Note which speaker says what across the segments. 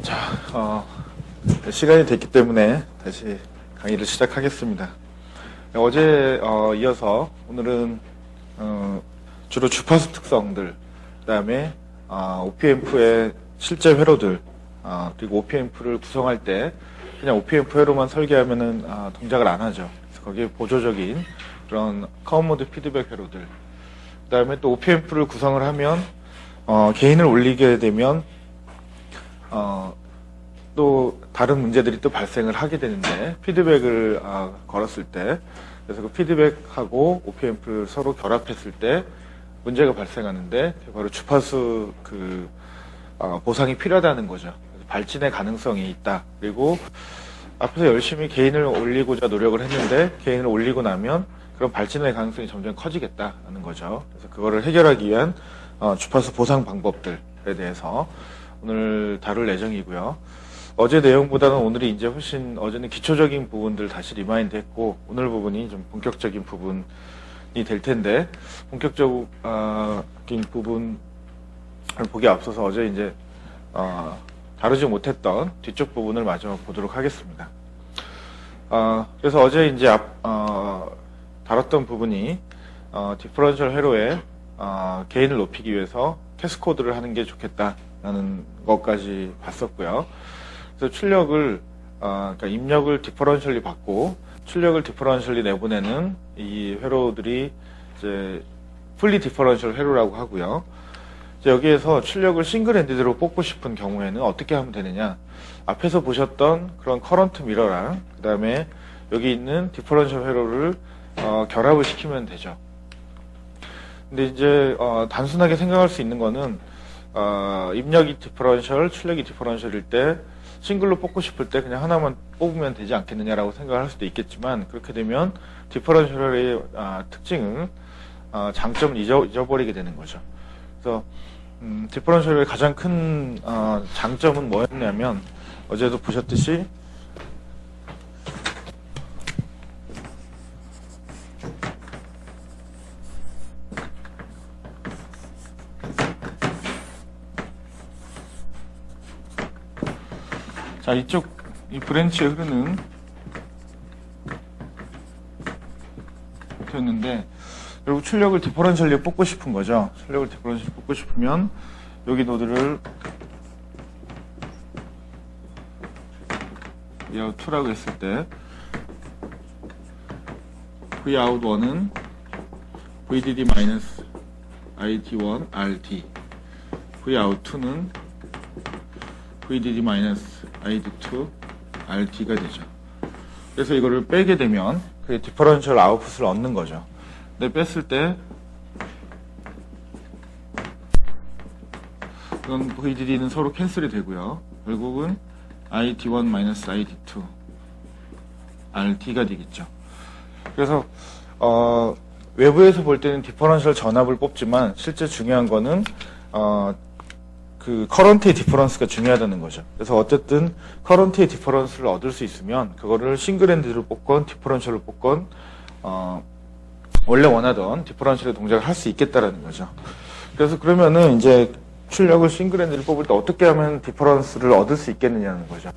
Speaker 1: 자, 시간이 됐기 때문에 다시 강의를 시작하겠습니다. 어제 이어서 오늘은 주로 주파수 특성들, 그 다음에 OPMP의 실제 회로들, 그리고 OPMP를 구성할 때 그냥 OPMP 회로만 설계하면은 동작을 안 하죠. 그래서 거기에 보조적인 그런 커먼모드 피드백 회로들, 그 다음에 또 OPMP를 구성을 하면 게인을 올리게 되면 또 다른 문제들이 또 발생을 하게 되는데, 피드백을 걸었을 때, 그래서 그 피드백하고 OPMP를 서로 결합했을 때 문제가 발생하는데, 바로 주파수 보상이 필요하다는 거죠. 그래서 발진의 가능성이 있다. 그리고 앞에서 열심히 게인을 올리고자 노력을 했는데, 게인을 올리고 나면 그런 발진의 가능성이 점점 커지겠다는 거죠. 그래서 그거를 해결하기 위한 주파수 보상 방법들에 대해서 오늘 다룰 예정이고요. 어제 내용보다는 오늘이 이제 훨씬, 어제는 기초적인 부분들 다시 리마인드 했고, 오늘 부분이 좀 본격적인 부분이 될 텐데, 본격적인 부분을 보기 앞서서 어제 이제, 다루지 못했던 뒤쪽 부분을 마저 보도록 하겠습니다. 그래서 어제 이제 다뤘던 부분이, 디퍼런셜 회로의, 게인을 높이기 위해서 캐스코드를 하는 게 좋겠다라는 것까지 봤었고요. 그래서 출력을, 그러니까 입력을 디퍼런셜리 받고 출력을 디퍼런셜리 내보내는 이 회로들이 이제 풀리 디퍼런셜 회로라고 하고요. 이제 여기에서 출력을 싱글 엔디드로 뽑고 싶은 경우에는 어떻게 하면 되느냐? 앞에서 보셨던 그런 커런트 미러랑 그 다음에 여기 있는 디퍼런셜 회로를 결합을 시키면 되죠. 근데 이제 단순하게 생각할 수 있는 거는 입력이 디퍼런셜, 출력이 디퍼런셜일 때 싱글로 뽑고 싶을 때 그냥 하나만 뽑으면 되지 않겠느냐라고 생각을 할 수도 있겠지만, 그렇게 되면 디퍼런셜의 특징은 장점을 잊어버리게 되는 거죠. 그래서 디퍼런셜의 가장 큰 장점은 뭐였냐면, 어제도 보셨듯이 자, 이 브랜치에 흐르는 였는데, 결국 출력을 디퍼런셜리 뽑고 싶은 거죠. 출력을 디퍼런셜리 뽑고 싶으면 여기 노드를 Vout2라고 했을 때 Vout1은 VDD-ID1RD, Vout2는 VDD-ID2RD가 되죠. 그래서 이거를 빼게 되면 그 디퍼런셜 아웃풋을 얻는 거죠. 근데 뺐을 때 이건 VDD는 서로 캔슬이 되고요. 결국은 ID1-ID2 RD가 되겠죠. 그래서 외부에서 볼 때는 디퍼런셜 전압을 뽑지만 실제 중요한 거는 그 커런트의 디퍼런스가 중요하다는 거죠. 그래서 어쨌든 커런트의 디퍼런스를 얻을 수 있으면 그거를 싱글 엔드로 뽑건 디퍼런셜로 뽑건 원래 원하던 디퍼런셜의 동작을 할 수 있겠다라는 거죠. 그래서 그러면은 이제 출력을 싱글 엔드를 뽑을 때 어떻게 하면 디퍼런스를 얻을 수 있겠느냐는 거죠.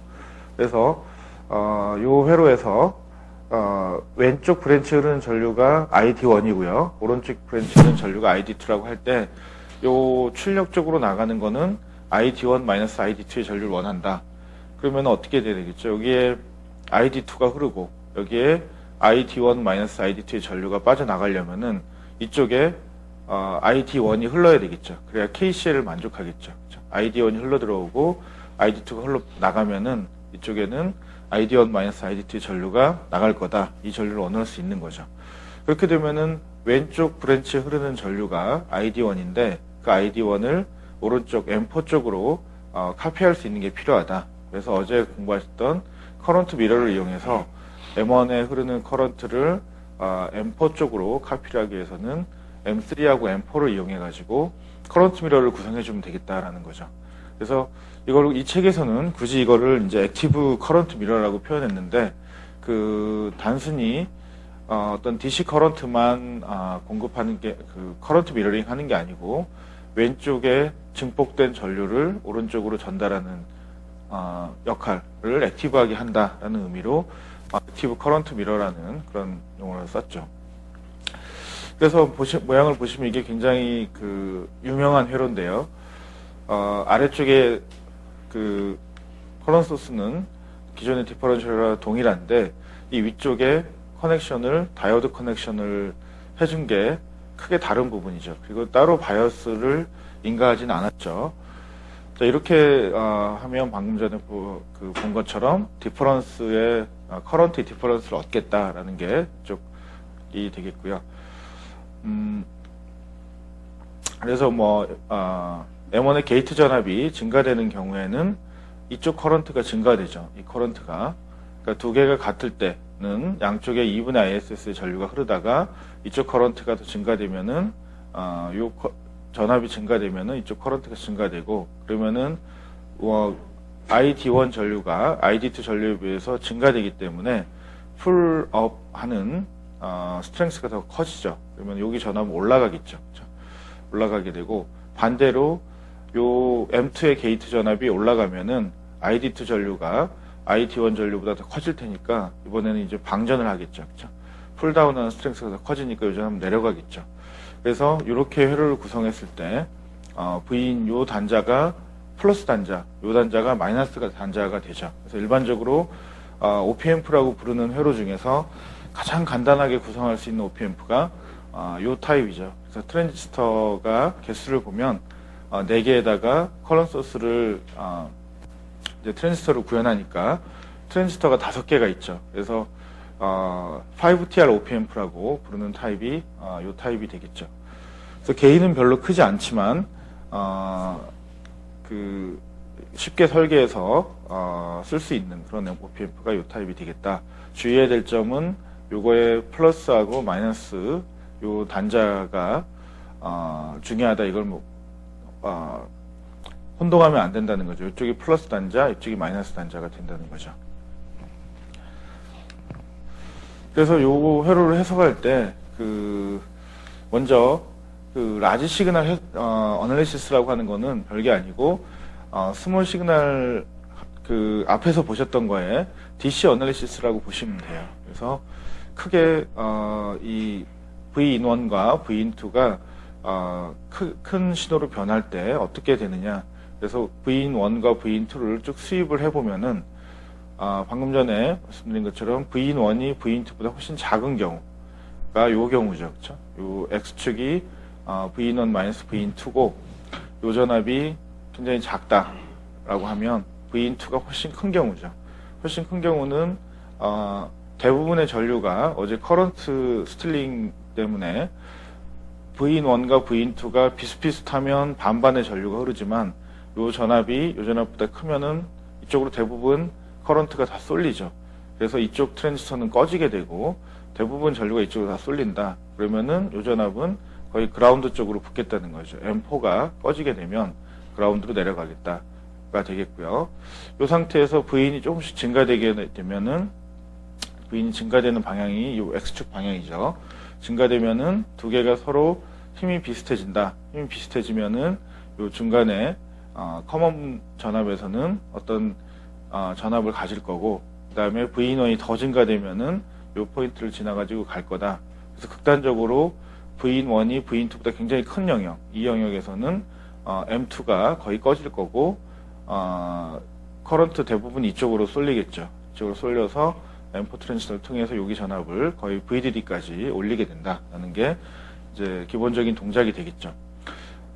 Speaker 1: 그래서 요 회로에서 왼쪽 브랜치 흐르는 전류가 ID1이고요. 오른쪽 브랜치 흐르는 전류가 ID2라고 할 때 요 출력 쪽으로 나가는 거는 ID1-ID2의 전류를 원한다. 그러면 어떻게 돼야 되겠죠? 여기에 ID2가 흐르고 여기에 ID1-ID2의 전류가 빠져나가려면은 이쪽에 ID1이 흘러야 되겠죠. 그래야 KCL을 만족하겠죠. ID1이 흘러 들어오고 ID2가 흘러 나가면은 이쪽에는 ID1-ID2의 전류가 나갈 거다. 이 전류를 원할 수 있는 거죠. 그렇게 되면은 왼쪽 브랜치에 흐르는 전류가 ID1인데 그 ID1을 오른쪽 M4 쪽으로 카피할 수 있는 게 필요하다. 그래서 어제 공부하셨던 커런트 미러를 이용해서 M1에 흐르는 커런트를 M4 쪽으로 카피를 하기 위해서는 M3하고 M4를 이용해 가지고 커런트 미러를 구성해 주면 되겠다라는 거죠. 그래서 이 책에서는 굳이 이거를 이제 액티브 커런트 미러라고 표현했는데, 단순히 어떤 DC 커런트만 공급하는 게 커런트 미러링 하는 게 아니고 왼쪽에 증폭된 전류를 오른쪽으로 전달하는 역할을 액티브하게 한다라는 의미로 액티브 커런트 미러라는 그런 용어를 썼죠. 그래서 모양을 보시면 이게 굉장히 그 유명한 회로인데요. 아래쪽에 그 커런트 소스는 기존의 디퍼런셜과 동일한데 이 위쪽에 커넥션을 다이오드 커넥션을 해준 게 크게 다른 부분이죠. 그리고 따로 바이어스를 인가하지는 않았죠. 자, 이렇게 하면 방금 전에 본 것처럼 디퍼런스의 커런트 디퍼런스를 얻겠다라는 게 이쪽이 되겠고요. 그래서 M1의 게이트 전압이 증가되는 경우에는 이쪽 커런트가 증가되죠. 이 커런트가. 그러니까 두 개가 같을 때는 양쪽에 2분의 ISS의 전류가 흐르다가 이쪽 커런트가 더 증가되면은, 전압이 증가되면은 이쪽 커런트가 증가되고, 그러면은, ID1 전류가 ID2 전류에 비해서 증가되기 때문에 풀업 하는, 스트렝스가 더 커지죠. 그러면 여기 전압은 올라가겠죠. 그렇죠? 올라가게 되고, 반대로 요 M2의 게이트 전압이 올라가면은 ID2 전류가 ID1 전류보다 더 커질 테니까 이번에는 이제 방전을 하겠죠. 그렇죠? 풀다운하는 스트렝스가 더 커지니까 요 전압은 내려가겠죠. 그래서 이렇게 회로를 구성했을 때 V인 요 단자가 플러스 단자, 요 단자가 마이너스 단자가 되죠. 그래서 일반적으로 OPAmp라고 부르는 회로 중에서 가장 간단하게 구성할 수 있는 OPAmp가 요 타입이죠. 그래서 트랜지스터가 개수를 보면 4개에다가 커런트 소스를 이제 트랜지스터를 구현하니까 트랜지스터가 5개가 있죠. 그래서 5TR OPAmp라고 부르는 타입이 요 타입이 되겠죠. 그래서 개인은 별로 크지 않지만 쉽게 설계해서 쓸 수 있는 그런 OPAmp가 요 타입이 되겠다. 주의해야 될 점은 요거의 플러스하고 마이너스 요 단자가 중요하다. 이걸 혼동하면 안 된다는 거죠. 이쪽이 플러스 단자, 이쪽이 마이너스 단자가 된다는 거죠. 그래서 요 회로를 해석할 때 먼저 라지 시그널 어널리시스라고 하는 거는 별게 아니고 스몰 시그널 앞에서 보셨던 거에 DC 어널리시스라고 보시면 돼요. 그래서 크게 이 Vin1과 Vin2가 큰 신호로 변할 때 어떻게 되느냐. 그래서 Vin1과 Vin2를 쭉 수입을 해보면은 방금 전에 말씀드린 것처럼 Vin1이 Vin2보다 훨씬 작은 경우가 요 경우죠. 그렇죠? 요 X축이 Vin1-Vin2고 요 전압이 굉장히 작다라고 하면 Vin2가 훨씬 큰 경우죠. 훨씬 큰 경우는 대부분의 전류가 어제 커런트 스틸링 때문에 Vin1과 Vin2가 비슷비슷하면 반반의 전류가 흐르지만 요 전압이 요 전압보다 크면은 이쪽으로 대부분 커런트가 다 쏠리죠. 그래서 이쪽 트랜지스터는 꺼지게 되고 대부분 전류가 이쪽으로 다 쏠린다. 그러면은 요 전압은 거의 그라운드 쪽으로 붙겠다는 거죠. M4가 꺼지게 되면 그라운드로 내려가겠다가 되겠고요. 요 상태에서 V인이 조금씩 증가되게 되면은 V인이 증가되는 방향이 요 X축 방향이죠. 증가되면은 두 개가 서로 힘이 비슷해진다. 힘이 비슷해지면은 요 중간에 커먼 전압에서는 어떤 전압을 가질 거고, 그 다음에 V인원이 더 증가되면은 요 포인트를 지나가지고 갈 거다. 그래서 극단적으로 V인1이 V인2보다 굉장히 큰 영역, 이 영역에서는 M2가 거의 꺼질 거고, 커런트 대부분 이쪽으로 쏠리겠죠. 이쪽으로 쏠려서 M4 트랜지스터를 통해서 여기 전압을 거의 VDD까지 올리게 된다는 게 이제 기본적인 동작이 되겠죠.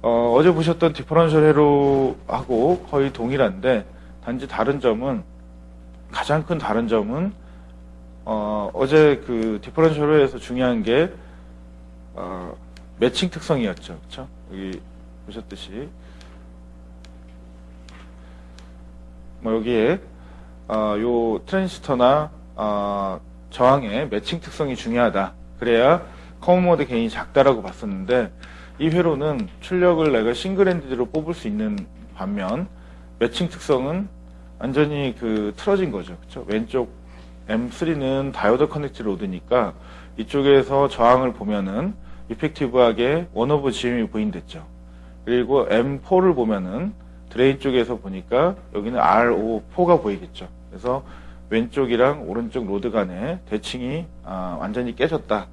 Speaker 1: 어제 보셨던 디퍼런셜 회로하고 거의 동일한데, 단지 가장 큰 다른 점은, 어제 디퍼런셜 회로에서 중요한 게, 매칭 특성이었죠. 그쵸? 여기 보셨듯이. 여기에, 요 트랜지스터나, 저항의 매칭 특성이 중요하다. 그래야 커먼 모드 게인이 작다라고 봤었는데, 이 회로는 출력을 내가 싱글핸디드로 뽑을 수 있는 반면 매칭 특성은 완전히 틀어진 거죠. 그쵸? 왼쪽 M3는 다이오드 커넥트 로드니까 이쪽에서 저항을 보면은 이펙티브하게 1/GM이 부인됐죠. 그리고 M4를 보면은 드레인 쪽에서 보니까 여기는 RO4가 보이겠죠. 그래서 왼쪽이랑 오른쪽 로드 간의 대칭이 완전히 깨졌다.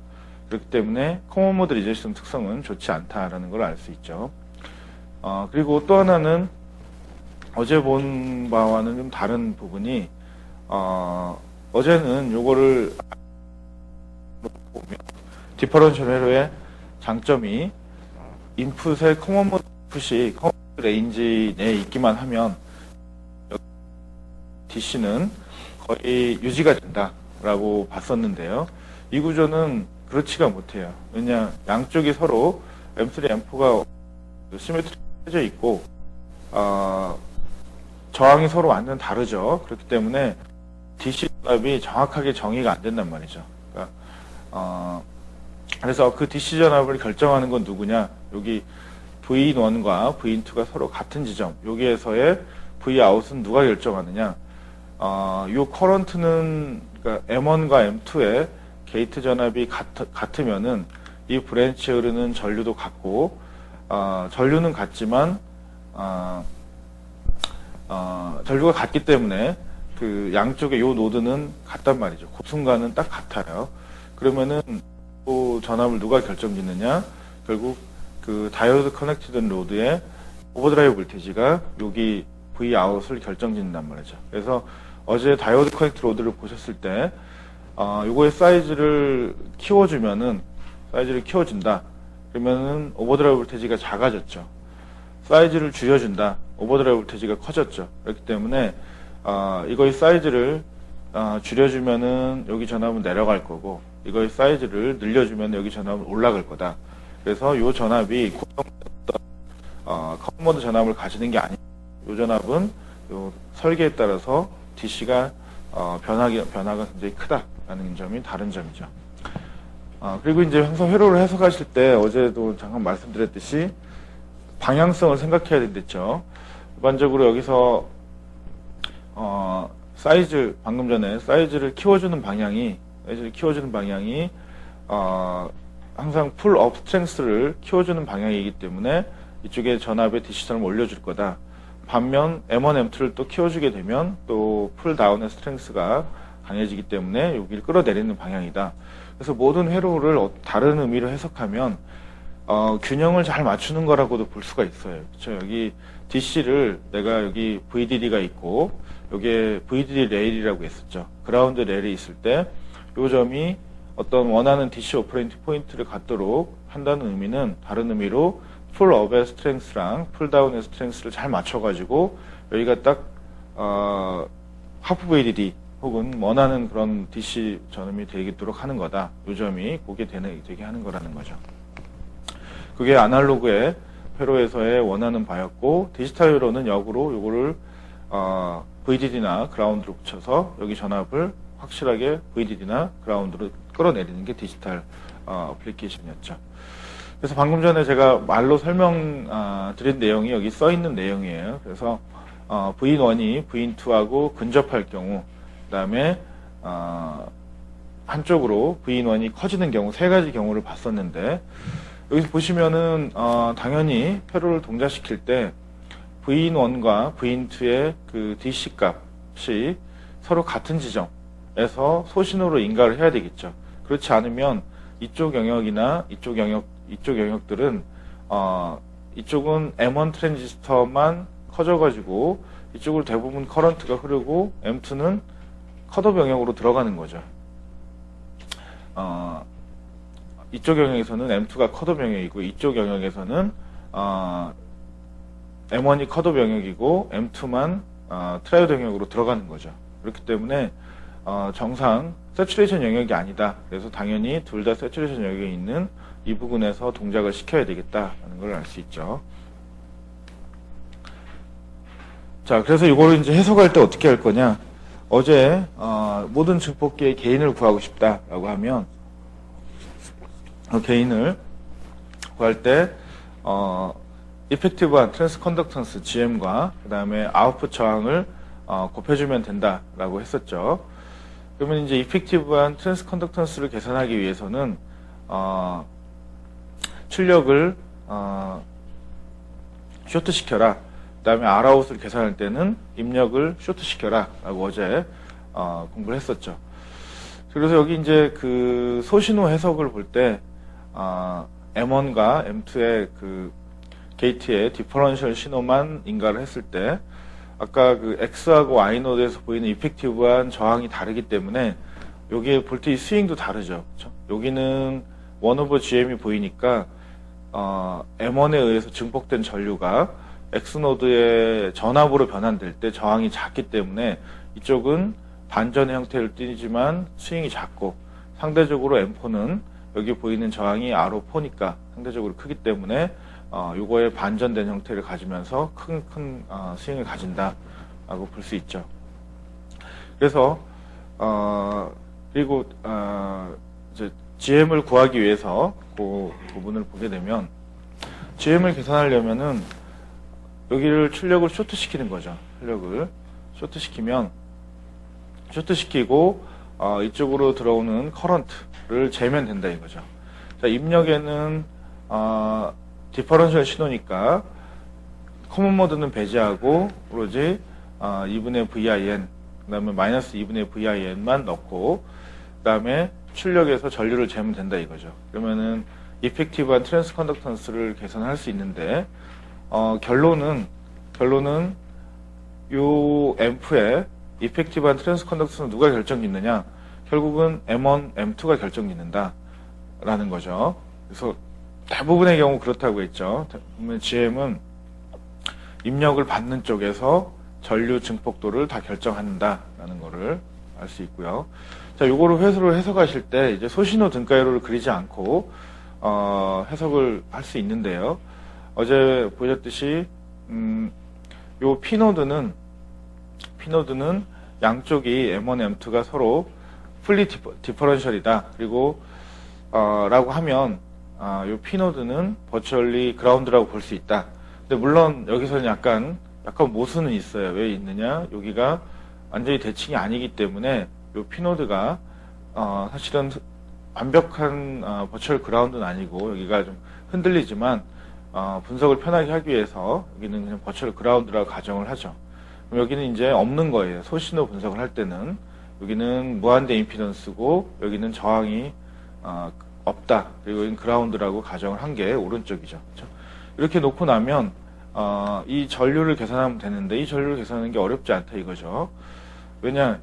Speaker 1: 그렇기 때문에 커먼 모드 리제션 특성은 좋지 않다라는 걸 알 수 있죠. 그리고 또 하나는 어제 본 바와는 좀 다른 부분이 어제는 요거를 보면 디퍼런셜 회로의 장점이 인풋의 커먼 모드 인풋이 커먼 모드 레인지 내에 있기만 하면 DC는 거의 유지가 된다라고 봤었는데요. 이 구조는 그렇지가 못해요. 왜냐, 양쪽이 서로 M3, M4가 시메트리해져 있고 저항이 서로 완전 다르죠. 그렇기 때문에 DC 전압이 정확하게 정의가 안 된단 말이죠. 그러니까 그래서 그 DC 전압을 결정하는 건 누구냐? 여기 V1과 V2가 서로 같은 지점, 여기에서의 Vout은 누가 결정하느냐? 요 커런트는 그러니까 M1과 M2의 게이트 전압이 같으면은 이 브랜치에 흐르는 전류도 같고 전류는 같지만 전류가 같기 때문에 그 양쪽의 요 노드는 같단 말이죠. 그 순간은 딱 같아요. 그러면은 또 전압을 누가 결정짓느냐? 결국 그 다이오드 커넥티드 로드의 오버드라이브 볼테이지가 여기 Vout을 결정짓는단 말이죠. 그래서 어제 다이오드 커넥트 로드를 보셨을 때 요거의 사이즈를 키워준다. 그러면은 오버드라이브 볼테이지가 작아졌죠. 사이즈를 줄여준다. 오버드라이브 볼테이지가 커졌죠. 그렇기 때문에 이거의 사이즈를 줄여주면은 여기 전압은 내려갈 거고, 이거의 사이즈를 늘려주면 여기 전압은 올라갈 거다. 그래서 요 전압이 고정됐던 커먼드 전압을 가지는 게 아니고, 요 전압은 요 설계에 따라서 DC가 변화가 굉장히 크다라는 점이 다른 점이죠. 그리고 이제 항상 회로를 해석하실 때 어제도 잠깐 말씀드렸듯이 방향성을 생각해야 된댔죠. 일반적으로 여기서 사이즈, 방금 전에 사이즈를 키워주는 방향이 항상 풀 업 스트렝스를 키워주는 방향이기 때문에 이쪽에 전압의 DC 전압을 올려줄 거다. 반면 M1, M2를 또 키워주게 되면 또 풀 다운의 스트렝스가 강해지기 때문에 여기를 끌어내리는 방향이다. 그래서 모든 회로를 다른 의미로 해석하면 균형을 잘 맞추는 거라고도 볼 수가 있어요. 그렇죠? 여기 DC를 내가 여기 VDD가 있고 여기에 VDD 레일이라고 했었죠. 그라운드 레일이 있을 때 이 점이 어떤 원하는 DC 오퍼레이팅 포인트를 갖도록 한다는 의미는 다른 의미로 풀 업의 스트렝스랑 풀 다운의 스트렝스를 잘 맞춰가지고 여기가 딱 하프 VDD 혹은 원하는 그런 DC 전음이 되도록 하는 거다. 이 점이 그게 되게 하는 거라는 거죠. 그게 아날로그의 회로에서의 원하는 바였고, 디지털 회로는 역으로 요거를 VDD나 그라운드로 붙여서 여기 전압을 확실하게 VDD나 그라운드로 끌어내리는 게 디지털 어플리케이션이었죠. 그래서 방금 전에 제가 말로 설명드린 내용이 여기 써 있는 내용이에요. 그래서 V1이 V2하고 근접할 경우, 그 다음에 한쪽으로 V1이 커지는 경우, 세 가지 경우를 봤었는데, 여기서 보시면은 당연히 회로를 동작시킬 때 V1과 V2의 그 DC 값이 서로 같은 지점에서 소신호로 인가를 해야 되겠죠. 그렇지 않으면 이쪽 영역이나 이쪽 영역들은 이쪽은 M1 트랜지스터만 커져가지고 이쪽으로 대부분 커런트가 흐르고 M2는 컷오프 영역으로 들어가는 거죠. 이쪽 영역에서는 M2가 컷오프 영역이고 이쪽 영역에서는 M1이 컷오프 영역이고 M2만 트라이오드 영역으로 들어가는 거죠. 그렇기 때문에 정상 세츄레이션 영역이 아니다. 그래서 당연히 둘 다 세츄레이션 영역에 있는 이 부분에서 동작을 시켜야 되겠다는 걸 알 수 있죠. 자, 그래서 이거를 이제 해석할 때 어떻게 할 거냐? 어제 모든 증폭기의 게인을 구하고 싶다라고 하면 게인을 구할 때 이펙티브한 트랜스 컨덕턴스 GM과 그 다음에 아웃풋 저항을 곱해주면 된다라고 했었죠. 그러면 이제 이펙티브한 트랜스 컨덕턴스를 계산하기 위해서는 출력을 쇼트 시켜라. 그다음에 R아웃을 계산할 때는 입력을 쇼트시켜라 라고 어제 공부를 했었죠. 그래서 여기 이제 그 소신호 해석을 볼 때 M1과 M2의 그 게이트의 디퍼런셜 신호만 인가를 했을 때 아까 그 X하고 Y 노드에서 보이는 이펙티브한 저항이 다르기 때문에 여기에 볼테이지 스윙도 다르죠. 그렇죠? 여기는 1/GM이 보이니까 M1에 의해서 증폭된 전류가 X노드의 전압으로 변환될 때 저항이 작기 때문에 이쪽은 반전의 형태를 띠지만 스윙이 작고, 상대적으로 M4는 여기 보이는 저항이 R4니까 상대적으로 크기 때문에 요거에 반전된 형태를 가지면서 큰 스윙을 가진다 라고 볼 수 있죠. 그래서 그리고 이제 GM을 구하기 위해서 그 부분을 보게 되면, GM을 계산하려면은 여기를 출력을 쇼트시키는 거죠. 출력을 쇼트시키고 이쪽으로 들어오는 커런트를 재면 된다 이거죠. 자, 입력에는 디퍼런셜 신호니까 커먼 모드는 배제하고 오로지 2분의 VIN, 그 다음에 마이너스 2분의 VIN만 넣고, 그 다음에 출력에서 전류를 재면 된다 이거죠. 그러면은 이펙티브한 트랜스 컨덕턴스를 계산할 수 있는데, 결론은 요 앰프의 이펙티브한 트랜스 컨덕턴스는 누가 결정짓느냐? 결국은 M1, M2가 결정짓는다 라는 거죠. 그래서 대부분의 경우 그렇다고 했죠. 대부분 GM은 입력을 받는 쪽에서 전류 증폭도를 다 결정한다라는 거를 알 수 있고요. 자, 요거를 회수를 해석하실 때 이제 소신호 등가이로를 그리지 않고 해석을 할 수 있는데요. 어제 보셨듯이 요 P노드는 양쪽이 M1, M2가 서로 풀리 디퍼런셜이다. 그리고 라고 하면 요 P노드는 버추얼리 그라운드라고 볼 수 있다. 근데 물론 여기서는 약간 모순은 있어요. 왜 있느냐? 여기가 완전히 대칭이 아니기 때문에 요 P노드가 사실은 완벽한 버추얼 그라운드는 아니고 여기가 좀 흔들리지만 분석을 편하게 하기 위해서 여기는 그냥 버추얼 그라운드라고 가정을 하죠. 그럼 여기는 이제 없는 거예요. 소신호 분석을 할 때는 여기는 무한대 임피던스고 여기는 저항이 없다. 그리고 여기는 그라운드라고 가정을 한 게 오른쪽이죠. 그렇죠? 이렇게 놓고 나면 이 전류를 계산하면 되는데, 이 전류를 계산하는 게 어렵지 않다 이거죠. 왜냐,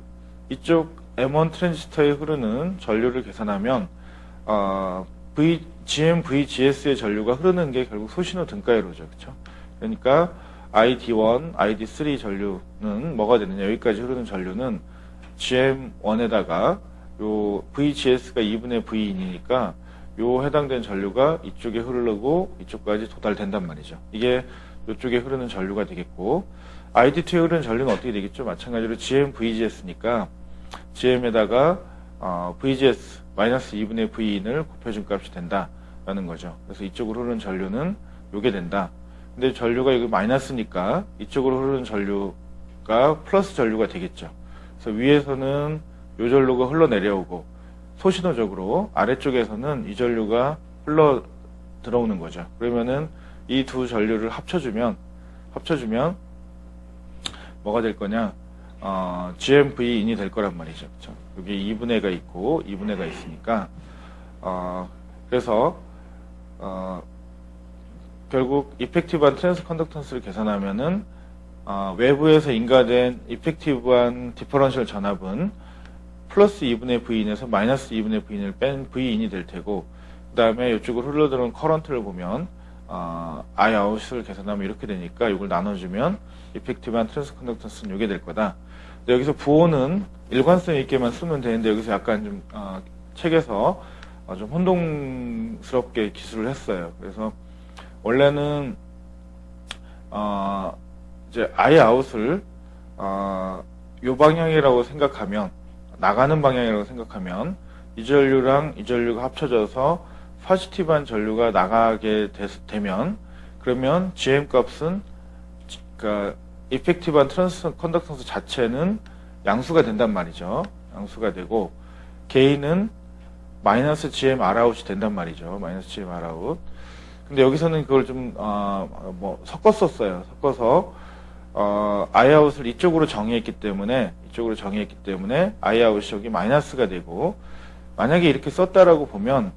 Speaker 1: 이쪽 M1 트랜지스터에 흐르는 전류를 계산하면 GM-VGS의 전류가 흐르는 게 결국 소신호 등가이로죠. 그렇죠? 그러니까 ID1, ID3 전류는 뭐가 되느냐, 여기까지 흐르는 전류는 GM1에다가 요 VGS가 2분의 V인이니까 요 해당된 전류가 이쪽에 흐르고 이쪽까지 도달된단 말이죠. 이게 이쪽에 흐르는 전류가 되겠고, ID2에 흐르는 전류는 어떻게 되겠죠? 마찬가지로 GM, VGS니까 GM에다가 VGS 마이너스 2분의 V인을 곱해준 값이 된다라는 거죠. 그래서 이쪽으로 흐르는 전류는 요게 된다. 근데 전류가 여기 마이너스니까 이쪽으로 흐르는 전류가 플러스 전류가 되겠죠. 그래서 위에서는 요 전류가 흘러내려오고 소신호적으로 아래쪽에서는 이 전류가 흘러 들어오는 거죠. 그러면은 이 두 전류를 합쳐주면 뭐가 될 거냐? GMV인이 될 거란 말이죠. 그렇죠? 여기 2분의가 있고 2분의가 있으니까 그래서 결국 이펙티브한 트랜스 컨덕턴스를 계산하면은 외부에서 인가된 이펙티브한 디퍼런셜 전압은 플러스 2분의 V인에서 마이너스 2분의 V인을 뺀 V인이 될 테고, 그 다음에 이쪽으로 흘러들어온 커런트를 보면 I out을 계산하면 이렇게 되니까 이걸 나눠주면 이펙티브한 트랜스 컨덕턴스는 이게 될 거다. 근데 여기서 부호는 일관성 있게만 쓰면 되는데 여기서 약간 좀 책에서 좀 혼동스럽게 기술을 했어요. 그래서 원래는 이제 I out을 요 방향이라고 생각하면, 나가는 방향이라고 생각하면 이 전류랑 이 전류가 합쳐져서 파지티브한 전류가 나가게 되면, 그러면 GM 값은 그러니까 이펙티브한 트랜스 컨덕턴스 자체는 양수가 된단 말이죠. 양수가 되고 게인은 마이너스 GM Rout이 된단 말이죠. 마이너스 GM Rout. 근데 여기서는 그걸 좀 섞었었어요. 섞어서 I아웃을 이쪽으로 정의했기 때문에 I아웃이 여기 마이너스가 되고, 만약에 이렇게 썼다라고 보면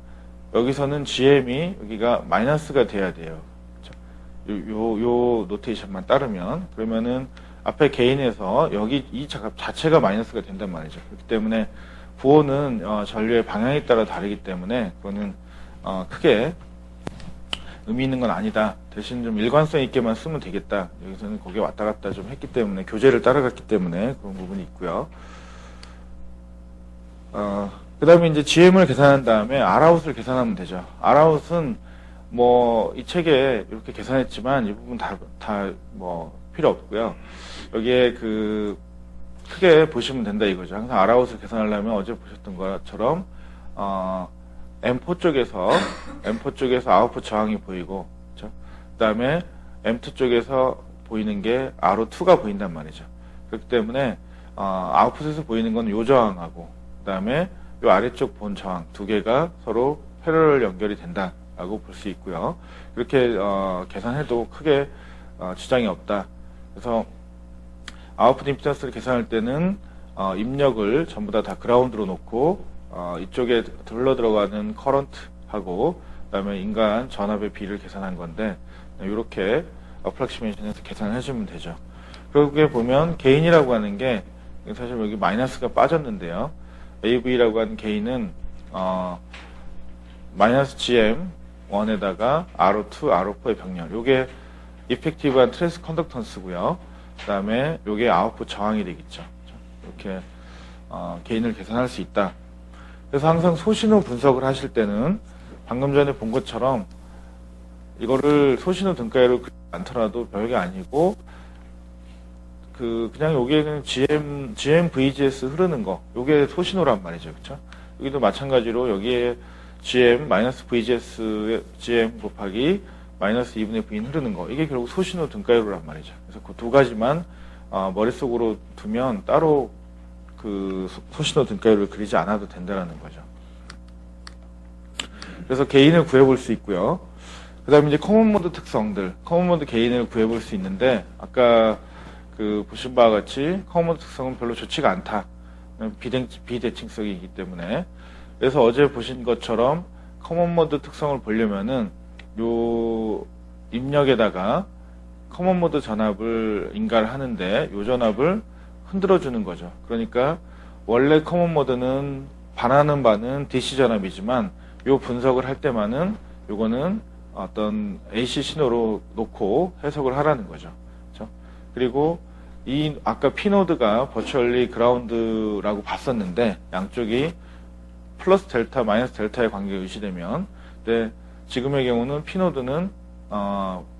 Speaker 1: 여기서는 GM이 여기가 마이너스가 돼야 돼요. 요 노테이션만 따르면. 그러면은 앞에 개인에서 여기 이 자체가 마이너스가 된단 말이죠. 그렇기 때문에 부호는 전류의 방향에 따라 다르기 때문에 그거는 크게 의미 있는 건 아니다. 대신 좀 일관성 있게만 쓰면 되겠다. 여기서는 거기에 왔다 갔다 좀 했기 때문에, 교재를 따라갔기 때문에 그런 부분이 있고요. 그 다음에 이제 GM을 계산한 다음에 Rout을 계산하면 되죠. Rout은 이 책에 이렇게 계산했지만 이 부분 다 필요 없고요. 여기에 크게 보시면 된다 이거죠. 항상 Rout을 계산하려면 어제 보셨던 것처럼, M4 쪽에서 아웃풋 저항이 보이고, 그렇죠? 그 다음에 M2 쪽에서 보이는 게 R2가 보인단 말이죠. 그렇기 때문에, 아웃풋에서 보이는 건 요 저항하고, 그 다음에 요 아래쪽 본 저항 두 개가 서로 패러럴 연결이 된다라고 볼 수 있고요. 이렇게, 계산해도 크게, 지장이 없다. 그래서, 아웃풋 임피던스를 계산할 때는, 입력을 전부 다 그라운드로 놓고, 이쪽에 흘러 들어가는 커런트하고 그다음에 인간 전압의 비를 계산한 건데, 이렇게 어프락시메이션에서 계산을 해주면 되죠. 그러게 보면 게인이라고 하는 게 사실 여기 마이너스가 빠졌는데요. AV라고 하는 게인은 마이너스 GM 1에다가 R2, R4의 병렬. 요게 이펙티브한 트랜스 컨덕턴스고요. 그다음에 요게 아웃풋 저항이 되겠죠. 이렇게 게인을 계산할 수 있다. 그래서 항상 소신호 분석을 하실 때는 방금 전에 본 것처럼 이거를 소신호 등가로 그리지 않더라도 별게 아니고, 그냥 요게는 GM VGS 흐르는 거, 요게 소신호란 말이죠. 그쵸? 여기도 마찬가지로 여기에 GM 마이너스 VGS GM 곱하기 마이너스 2분의 V인 흐르는 거, 이게 결국 소신호 등가로란 말이죠. 그래서 그 두 가지만 머릿속으로 두면 따로 소신호 등가율을 그리지 않아도 된다는 거죠. 그래서 게인을 구해볼 수 있고요. 그 다음에 이제 커먼 모드 특성들, 커먼 모드 게인을 구해볼 수 있는데, 아까 보신 바와 같이 커먼 모드 특성은 별로 좋지가 않다. 비대칭성이기 때문에. 그래서 어제 보신 것처럼 커먼 모드 특성을 보려면은 요 입력에다가 커먼 모드 전압을 인가를 하는데, 요 전압을 흔들어 주는 거죠. 그러니까 원래 커먼 모드는 반하는 바는 DC 전압이지만 요 분석을 할 때만은 요거는 어떤 AC 신호로 놓고 해석을 하라는 거죠. 그렇죠? 그리고 이 아까 P노드가 버추얼리 그라운드라고 봤었는데, 양쪽이 플러스 델타 마이너스 델타의 관계가 유지되면, 근데 지금의 경우는 P노드는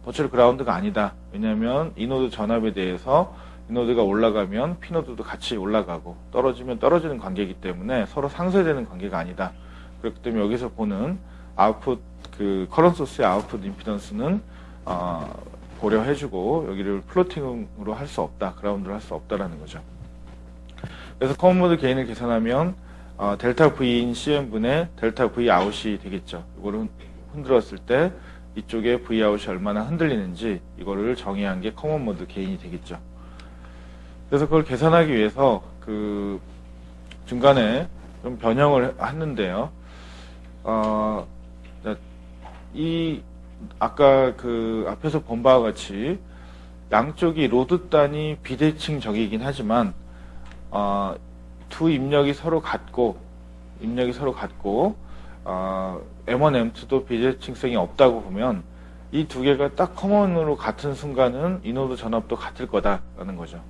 Speaker 1: 버추얼 그라운드가 아니다. 왜냐하면 이 노드 전압에 대해서 이 노드가 올라가면 P노드도 같이 올라가고, 떨어지면 떨어지는 관계이기 때문에 서로 상쇄되는 관계가 아니다. 그렇기 때문에 여기서 보는 아웃풋, 커런트 소스의 아웃풋 임피던스는 고려해주고, 여기를 플로팅으로 할 수 없다, 그라운드로 할 수 없다라는 거죠. 그래서 커먼 모드 게인을 계산하면 델타 V인 CM분의 델타 V 아웃이 되겠죠. 이거를 흔들었을 때 이쪽에 V 아웃이 얼마나 흔들리는지 이거를 정의한 게 커먼 모드 게인이 되겠죠. 그래서 그걸 계산하기 위해서 중간에 좀 변형을 했는데요. 아까 앞에서 본 바와 같이 양쪽이 로드 단위 비대칭적이긴 하지만, 두 입력이 서로 같고, M1, M2도 비대칭성이 없다고 보면 이 두 개가 딱 커먼으로 같은 순간은 이 노드 전압도 같을 거다라는 거죠.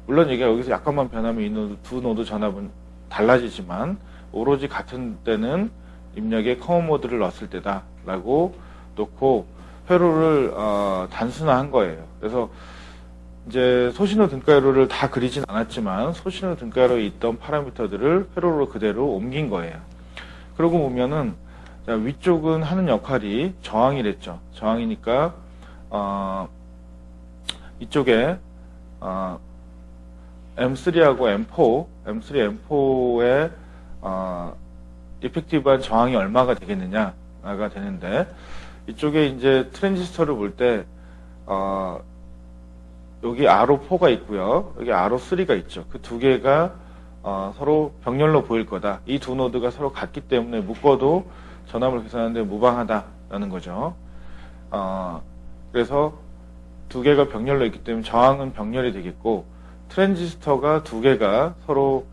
Speaker 1: 물론 이게 여기서 약간만 변하면 이 두 노드 전압은 달라지지만, 오로지 같은 때는 입력에 커먼 모드를 넣었을 때다라고 놓고 회로를 단순화한 거예요. 그래서 이제 소신호 등가회로를 다 그리진 않았지만 소신호 등가회로에 있던 파라미터들을 회로로 그대로 옮긴 거예요. 그러고 보면은 위쪽은 하는 역할이 저항이랬죠. 저항이니까 이쪽에 M3하고 M4, M3, M4의 이펙티브한 저항이 얼마가 되겠느냐가 되는데, 이쪽에 이제 트랜지스터를 볼 때 여기 RO4가 있고요. 여기 RO3가 있죠. 그 두 개가 서로 병렬로 보일 거다. 이 두 노드가 서로 같기 때문에 묶어도 전압을 계산하는데 무방하다라는 거죠. 그래서 두 개가 병렬로 있기 때문에 저항은 병렬이 되겠고, 트랜지스터가 두 개가 서로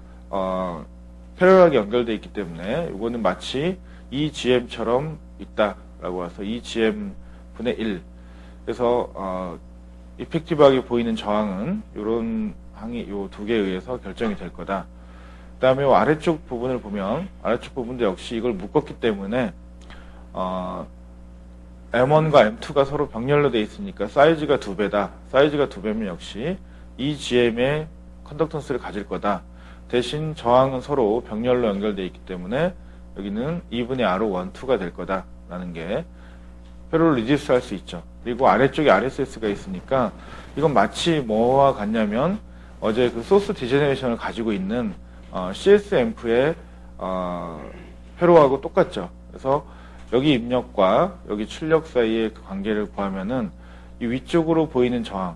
Speaker 1: 패러럴하게 연결되어 있기 때문에 이거는 마치 EGM처럼 있다라고 해서 EGM 분의 1. 그래서 이펙티브하게 보이는 저항은 이런 항이 요 두 개에 의해서 결정이 될 거다. 그 다음에 아래쪽 부분을 보면 아래쪽 부분도 역시 이걸 묶었기 때문에 M1과 M2가 서로 병렬로 되어 있으니까 사이즈가 2배다. 사이즈가 2배면 역시 EGM의 컨덕턴스를 가질 거다. 대신 저항은 서로 병렬로 연결되어 있기 때문에 여기는 2분의 RO1, 2가 될 거다라는 게 회로를 리듀스 할 수 있죠. 그리고 아래쪽에 RSS가 있으니까 이건 마치 뭐와 같냐면 어제 그 소스 디제너레이션을 가지고 있는 CS 앰프의 회로하고 똑같죠. 그래서 여기 입력과 여기 출력 사이의 그 관계를 구하면은 이 위쪽으로 보이는 저항이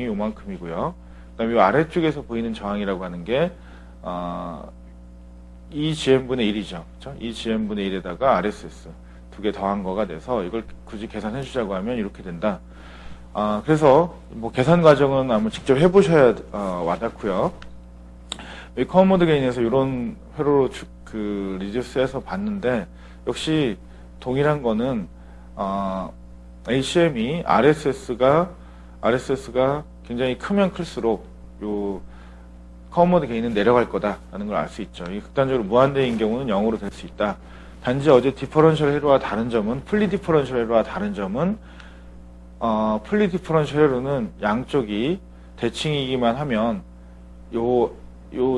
Speaker 1: 요만큼이고요. 그다음에 이 아래쪽에서 보이는 저항이라고 하는 게 EGM분의 1이죠. 그렇죠? EGM분의 1에다가 RSS 두 개 더한 거가 돼서 이걸 굳이 계산해 주자고 하면 이렇게 된다. 그래서 뭐 계산 과정은 아마 직접 해보셔야 와닿고요. 이 커먼 모드 게인에서 이런 회로로 리듀스해서 봤는데 역시 동일한 거는 ACM이 RSS가 굉장히 크면 클수록 요 커먼 모드 게인은 내려갈 거다라는 걸 알 수 있죠. 이 극단적으로 무한대인 경우는 0으로 될 수 있다. 단지 어제 디퍼런셜 회로와 다른 점은 플리 디퍼런셜 회로와 다른 점은 플리 디퍼런셜 회로는 양쪽이 대칭이기만 하면 요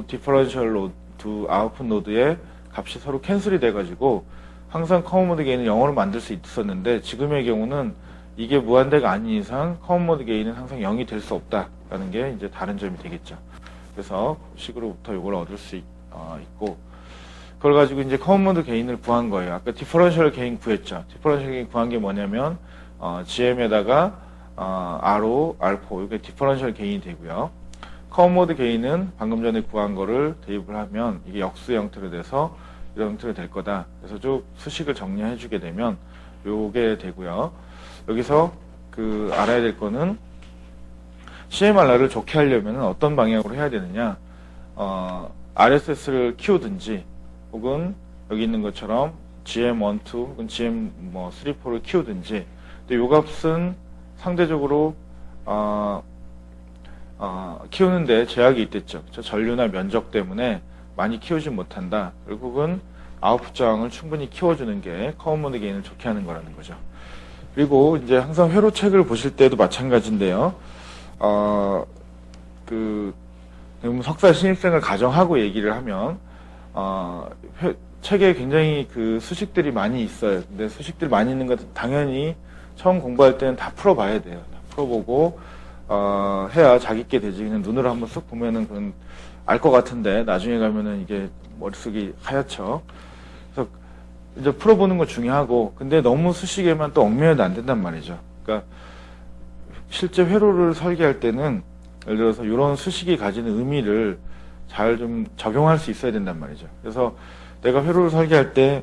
Speaker 1: 디퍼런셜 두 아웃풋 노드의 값이 서로 캔슬이 돼가지고 항상 커먼 모드 게인을 0으로 만들 수 있었는데 지금의 경우는 이게 무한대가 아닌 이상 커먼 모드 게인은 항상 0이 될 수 없다라는 게 이제 다른 점이 되겠죠. 그래서 식으로부터 이걸 얻을 수 있고 그걸 가지고 이제 커먼 모드 게인을 구한 거예요. 아까 디퍼런셜 게인 구했죠. 디퍼런셜 게인 구한 게 뭐냐면 GM에다가 RO, R4 이게 디퍼런셜 게인이 되고요. 커먼 모드 게인은 방금 전에 구한 거를 대입을 하면 이게 역수 형태로 돼서 이런 형태로 될 거다. 그래서 쭉 수식을 정리해 주게 되면 요게 되고요. 여기서 알아야 될 거는 CMRR을 좋게 하려면 어떤 방향으로 해야 되느냐. RSS를 키우든지 혹은 여기 있는 것처럼 GM1, 2 혹은 GM3, 4를 키우든지 근데 요 값은 상대적으로 키우는데 제약이 있댔죠. 전류나 면적 때문에 많이 키우지 못한다. 결국은 아웃풋 저항을 충분히 키워주는 게 커먼 모드 게인을 좋게 하는 거라는 거죠. 그리고 이제 항상 회로책을 보실 때도 마찬가지인데요. 석사 신입생을 가정하고 얘기를 하면 책에 굉장히 수식들이 많이 있어요. 근데 수식들이 많이 있는 것은 당연히 처음 공부할 때는 다 풀어봐야 돼요. 다 풀어보고 해야 자기께 되지. 그냥 눈으로 한번 쓱 보면은 그건 알 것 같은데 나중에 가면은 이게 머릿속이 하얗죠. 그래서 이제 풀어보는 거 중요하고 근데 너무 수식에만 또 얽매여도 안 된단 말이죠. 그러니까 실제 회로를 설계할 때는 예를 들어서 이런 수식이 가지는 의미를 잘 좀 적용할 수 있어야 된단 말이죠. 그래서 내가 회로를 설계할 때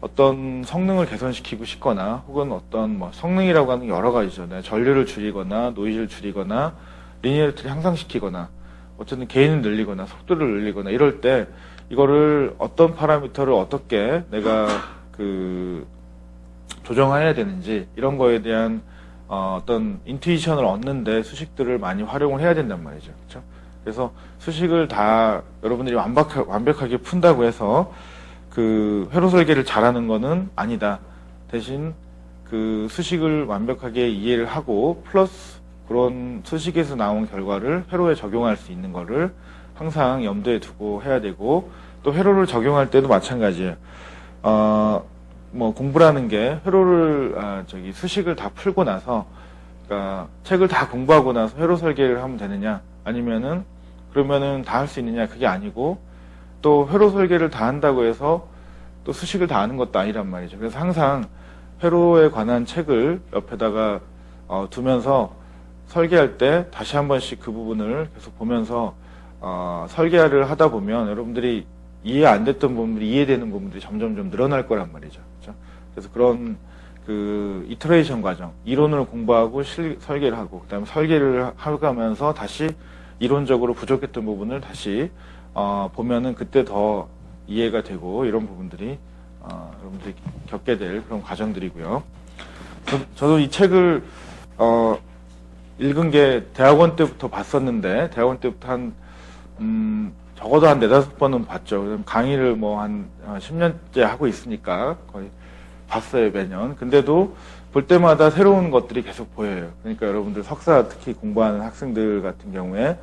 Speaker 1: 어떤 성능을 개선시키고 싶거나 혹은 어떤 성능이라고 하는 게 여러 가지죠. 내가 전류를 줄이거나 노이즈를 줄이거나 리니어리티를 향상시키거나 어쨌든 게인을 늘리거나 속도를 늘리거나 이럴 때 이거를 어떤 파라미터를 어떻게 내가 조정해야 되는지 이런 거에 대한 어떤 인투이션을 얻는데 수식들을 많이 활용을 해야 된단 말이죠. 그렇죠? 그래서 수식을 다 여러분들이 완벽하게 푼다고 해서 회로 설계를 잘하는 거는 아니다. 대신 수식을 완벽하게 이해를 하고 플러스 그런 수식에서 나온 결과를 회로에 적용할 수 있는 거를 항상 염두에 두고 해야 되고 또 회로를 적용할 때도 마찬가지예요. 공부라는 게 회로를 수식을 다 풀고 나서 그러니까 책을 다 공부하고 나서 회로 설계를 하면 되느냐 아니면은 그러면은 다 할 수 있느냐 그게 아니고 또 회로 설계를 다 한다고 해서 또 수식을 다 아는 것도 아니란 말이죠. 그래서 항상 회로에 관한 책을 옆에다가 두면서 설계할 때 다시 한 번씩 그 부분을 계속 보면서 설계를 하다 보면 여러분들이 이해 안 됐던 부분들이 이해되는 부분들이 점점점 늘어날 거란 말이죠. 그렇죠? 그래서 그런 그 이터레이션 과정, 이론을 공부하고 설계를 하고, 그다음에 설계를 하면서 다시 이론적으로 부족했던 부분을 다시 보면은 그때 더 이해가 되고 이런 부분들이 여러분들이 겪게 될 그런 과정들이고요. 저도 이 책을 읽은 게 대학원 때부터 봤었는데, 대학원 때부터 적어도 한 4-5번은 봤죠. 그다음 강의를 뭐 한 10년째 하고 있으니까 거의 봤어요, 매년. 근데도 볼 때마다 새로운 것들이 계속 보여요. 그러니까 여러분들 석사 특히 공부하는 학생들 같은 경우에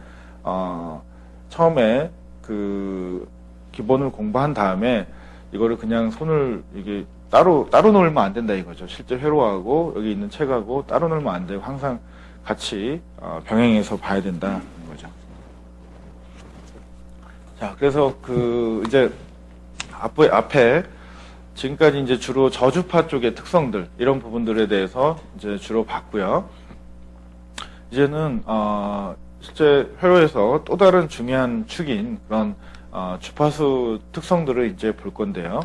Speaker 1: 처음에 그 기본을 공부한 다음에 이거를 그냥 손을 이게 따로 놓으면 안 된다 이거죠. 실제 회로하고 여기 있는 책하고 따로 놓으면 안 되고 항상 같이 병행해서 봐야 된다는 거죠. 자, 그래서 그 이제 앞에 지금까지 이제 주로 저주파 쪽의 특성들 이런 부분들에 대해서 이제 주로 봤고요. 이제는 실제 회로에서 또 다른 중요한 축인 그런 주파수 특성들을 이제 볼 건데요.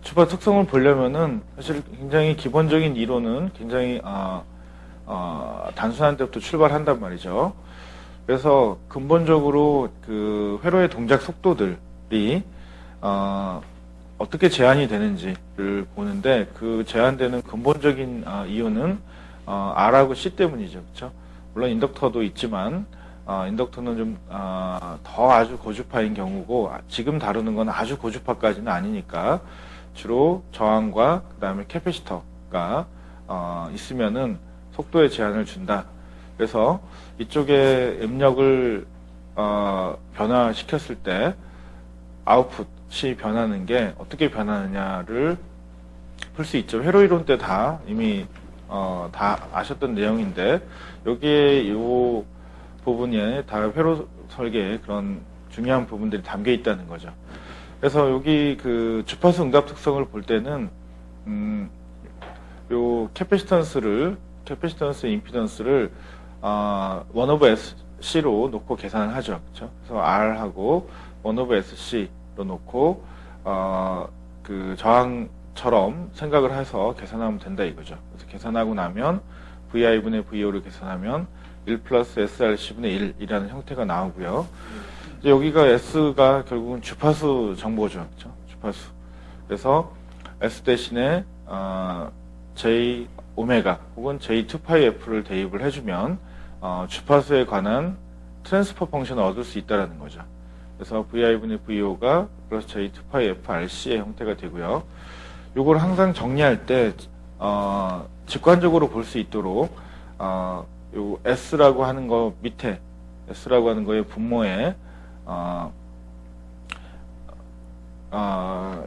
Speaker 1: 주파 특성을 보려면은 사실 굉장히 기본적인 이론은 굉장히 단순한 데부터 출발한단 말이죠. 그래서 근본적으로 그 회로의 동작 속도들이 어떻게 제한이 되는지를 보는데 그 제한되는 근본적인 이유는 R하고 C 때문이죠. 그렇죠? 물론 인덕터도 있지만 인덕터는 좀 더 아주 고주파인 경우고 지금 다루는 건 아주 고주파까지는 아니니까 주로 저항과 그 다음에 캐패시터가 있으면은 속도의 제한을 준다. 그래서 이쪽에 입력을 변화시켰을 때 아웃풋이 변하는 게 어떻게 변하느냐를 풀 수 있죠. 회로 이론 때 다 이미 다 아셨던 내용인데 여기에 이 부분에 다 회로 설계에 그런 중요한 부분들이 담겨 있다는 거죠. 그래서 여기 그 주파수 응답 특성을 볼 때는 요 캐패시턴스 임피던스를 1/SC로 놓고 계산을 하죠. 그렇죠? 그래서 R하고 1/SC로 놓고 그 저항처럼 생각을 해서 계산하면 된다 이거죠. 그래서 계산하고 나면 VI분의 VO를 계산하면 1 플러스 SRC분의 1이라는 형태가 나오고요. 이제 여기가 S가 결국은 주파수 정보죠. 그렇죠? 주파수. 그래서 S 대신에 J 오메가 혹은 J2파이F를 대입을 해주면 주파수에 관한 트랜스퍼 펑션을 얻을 수 있다는 거죠. 그래서 VI분의 VO가 플러스 J2파이F RC의 형태가 되고요. 이걸 항상 정리할 때 직관적으로 볼 수 있도록 요 S라고 하는 거 밑에 S라고 하는 거의 분모에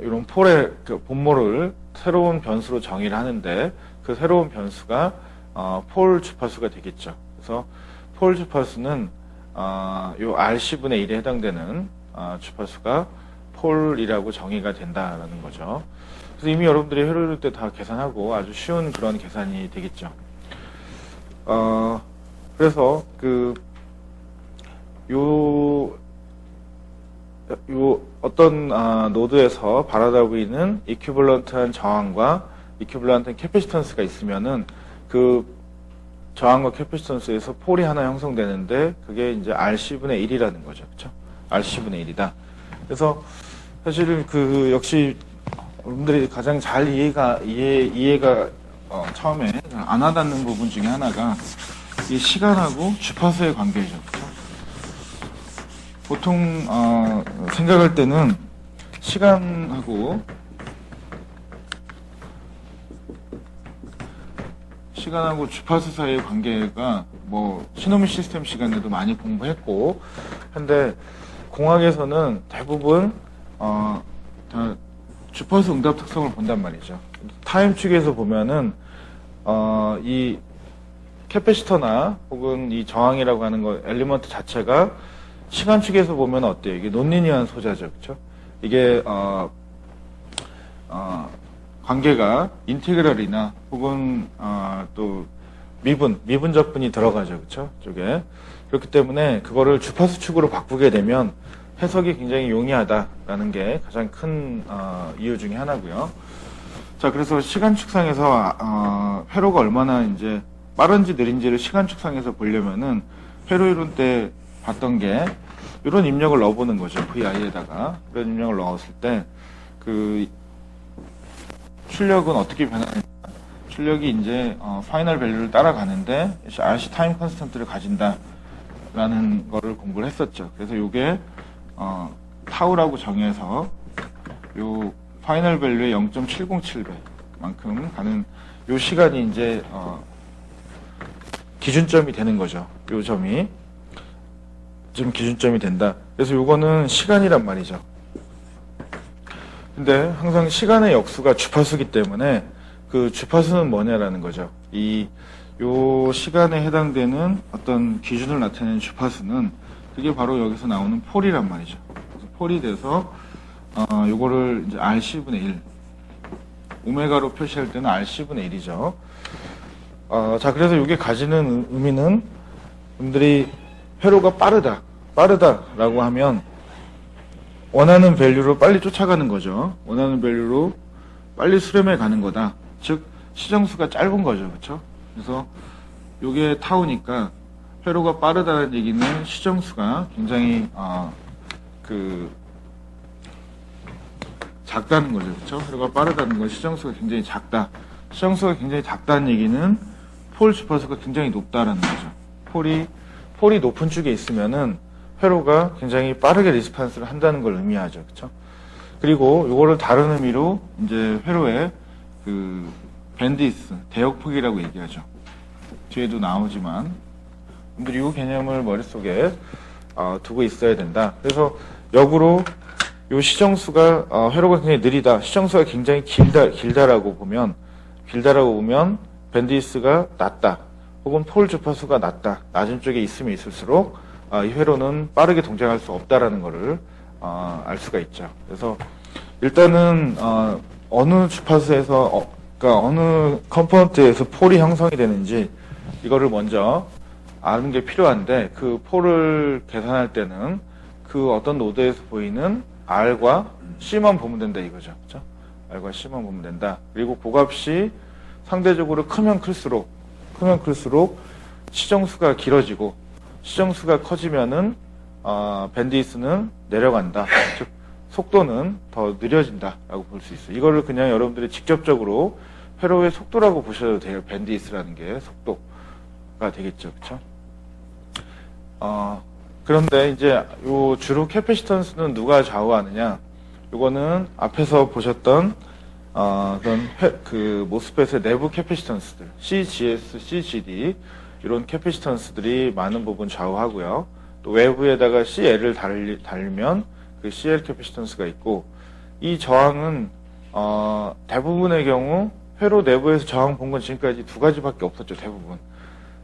Speaker 1: 이런 폴의 그 분모를 새로운 변수로 정의를 하는데 그 새로운 변수가 폴 주파수가 되겠죠. 그래서 폴 주파수는 요 RC분의 1에 해당되는 주파수가 폴이라고 정의가 된다라는 거죠. 그래서 이미 여러분들이 회로를 때 다 계산하고 아주 쉬운 그런 계산이 되겠죠. 그래서 요 어떤 노드에서 바라다 보이는 이퀴벌런트한 저항과 이퀴벌런트한 캐패시턴스가 있으면은 그 저항과 캐패시턴스에서 폴이 하나 형성되는데 그게 이제 RC분의 1이라는 거죠. 그렇죠? RC분의 1이다. 그래서 사실은 그 역시 여러분들이 가장 잘 이해가 처음에 안 와닿는 부분 중에 하나가 이 시간하고 주파수의 관계죠. 그렇죠? 보통 생각할 때는 시간하고 주파수 사이의 관계가 뭐 시노미 시스템 시간에도 많이 공부했고 근데 공학에서는 대부분 다 주파수 응답 특성을 본단 말이죠. 타임 축에서 보면은 이 캐패시터나 혹은 이 저항이라고 하는 거 엘리먼트 자체가 시간 축에서 보면 어때요? 이게 논리니한 소자죠. 그렇죠? 이게 관계가 인테그랄이나 혹은 또 미분적분이 들어가죠. 그쵸? 쪽에. 그렇기 때문에 그거를 주파수축으로 바꾸게 되면 해석이 굉장히 용이하다라는 게 가장 큰 이유 중에 하나고요. 자, 그래서 시간 축상에서 회로가 얼마나 이제 빠른지 느린지를 시간 축상에서 보려면은 회로 이론 때 봤던 게 이런 입력을 넣어보는 거죠. VI에다가 이런 입력을 넣었을 때 그 출력은 어떻게 변하느냐. 출력이 이제 파이널 밸류를 따라가는데 RC 타임 컨스턴트를 가진다라는 거를 공부를 했었죠. 그래서 이게 타우라고 정해서 요 파이널 밸류의 0.707배만큼 가는 요 시간이 이제 기준점이 되는 거죠. 요 점이 좀 기준점이 된다. 그래서 요거는 시간이란 말이죠. 근데 항상 시간의 역수가 주파수기 때문에 그 주파수는 뭐냐라는 거죠. 요 시간에 해당되는 어떤 기준을 나타내는 주파수는 그게 바로 여기서 나오는 폴이란 말이죠. 그래서 폴이 돼서 요거를 이제 RC분의 1 오메가로 표시할 때는 RC분의 1이죠. 자, 그래서 이게 가지는 의미는 분들이 회로가 빠르다라고 하면 원하는 밸류로 빨리 쫓아가는 거죠. 원하는 밸류로 빨리 수렴해 가는 거다. 즉 시정수가 짧은 거죠. 그렇죠? 그래서 요게 타우니까 회로가 빠르다는 얘기는 시정수가 굉장히 작다는 거죠. 그렇죠? 회로가 빠르다는 건 시정수가 굉장히 작다. 시정수가 굉장히 작다는 얘기는 폴 주파수가 굉장히 높다라는 거죠. 폴이 높은 쪽에 있으면은 회로가 굉장히 빠르게 리스판스를 한다는 걸 의미하죠. 그렇죠? 그리고 이거를 다른 의미로 이제 회로의 그 밴드위스, 대역폭이라고 얘기하죠. 뒤에도 나오지만 분들이 이 개념을 머릿속에 두고 있어야 된다. 그래서 역으로 이 시정수가 회로가 굉장히 느리다. 시정수가 굉장히 길다라고 보면 밴드위스가 낮다. 혹은 폴 주파수가 낮다. 낮은 쪽에 있으면 있을수록 이 회로는 빠르게 동작할 수 없다라는 것을 알 수가 있죠. 그래서 일단은 어느 주파수에서 그러니까 어느 컴포넌트에서 폴이 형성이 되는지 이거를 먼저 아는 게 필요한데 그 폴을 계산할 때는 그 어떤 노드에서 보이는 R과 C만 보면 된다 이거죠. 그렇죠? R과 C만 보면 된다. 그리고 고값이 상대적으로 크면 클수록 시정수가 길어지고 시정수가 커지면은 밴드위스는 내려간다. 즉 속도는 더 느려진다라고 볼 수 있어요. 이거를 그냥 여러분들이 직접적으로 회로의 속도라고 보셔도 돼요. 밴드위스라는 게 속도가 되겠죠, 그렇죠? 그런데 이제 요 주로 캐패시턴스는 누가 좌우하느냐? 요거는 앞에서 보셨던 그런 그 모스펫의 내부 캐패시턴스들, CGS, CGD 이런 캐패시턴스들이 많은 부분 좌우하고요. 또 외부에다가 CL을 달면 그 CL 캐패시턴스가 있고 이 저항은 대부분의 경우 회로 내부에서 저항 본 건 지금까지 두 가지밖에 없었죠. 대부분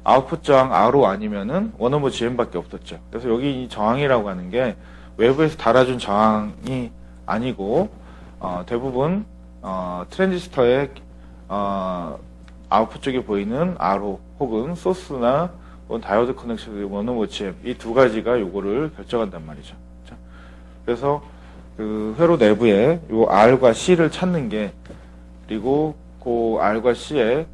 Speaker 1: 아웃풋 저항 RO 아니면은 1/GM밖에 없었죠. 그래서 여기 이 저항이라고 하는 게 외부에서 달아준 저항이 아니고 대부분 트랜지스터의 아웃풋 쪽에 보이는 RO 혹은 소스나 다이오드 커넥션의 1/GM 이 두 가지가 요거를 결정한단 말이죠. 그래서 그 회로 내부에 요 R과 C를 찾는 게 그리고 그 R과 C에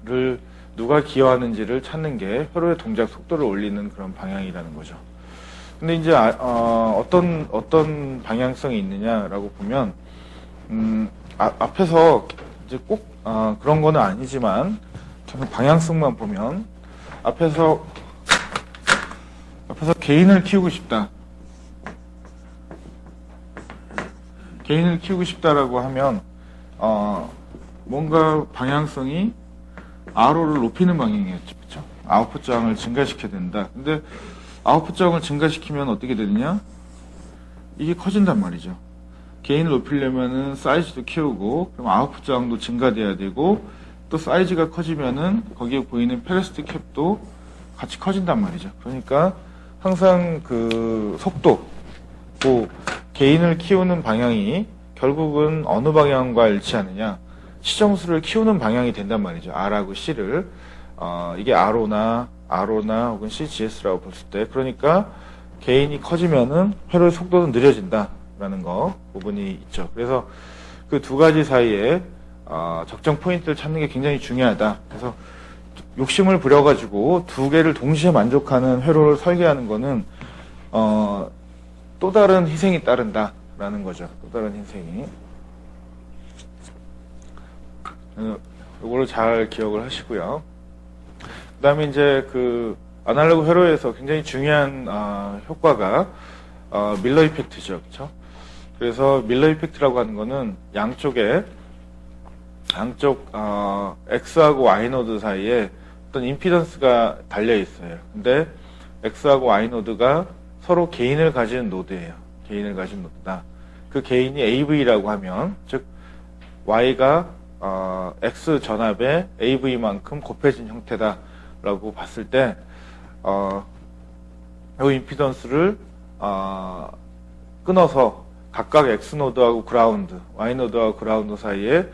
Speaker 1: 를 누가 기여하는지를 찾는 게 회로의 동작 속도를 올리는 그런 방향이라는 거죠. 근데 이제 어떤 방향성이 있느냐라고 보면 앞에서 이제 꼭 그런 거는 아니지만 방향성만 보면 앞에서 개인을 키우고 싶다. 개인을 키우고 싶다라고 하면 뭔가 방향성이 RO를 높이는 방향이었죠. 그렇죠? 아웃풋 저항을 증가시켜야 된다. 근데 아웃풋 저항을 증가시키면 어떻게 되느냐? 이게 커진단 말이죠. 게인을 높이려면은 사이즈도 키우고 그럼 아웃풋 저항도 증가돼야 되고 또 사이즈가 커지면은 거기에 보이는 페레스트 캡도 같이 커진단 말이죠. 그러니까 항상 그 속도, 또 게인을 키우는 방향이 결국은 어느 방향과 일치하느냐? 시정수를 키우는 방향이 된단 말이죠. R하고 C를. 이게 R오나 혹은 CGS라고 봤을 때, 그러니까 개인이 커지면은 회로의 속도도 느려진다라는 부분이 있죠. 그래서 그 두 가지 사이에 적정 포인트를 찾는 게 굉장히 중요하다. 그래서 욕심을 부려가지고 두 개를 동시에 만족하는 회로를 설계하는 거는 또 다른 희생이 따른다라는 거죠. 또 다른 희생이. 이거를 잘 기억을 하시고요. 그 다음에 이제 그 아날로그 회로에서 굉장히 중요한 효과가 밀러 이펙트죠. 그렇죠? 그래서 밀러 이펙트라고 하는 거는 양쪽 X하고 Y 노드 사이에 어떤 임피던스가 달려 있어요. 근데 X하고 Y 노드가 서로 개인을 가진 노드예요. 개인을 가진 노드다. 그 개인이 AV라고 하면, 즉 Y가 X 전압의 AV만큼 곱해진 형태다라고 봤을 때, 이 임피던스를 끊어서 각각 X노드하고 그라운드, Y노드하고 그라운드 사이에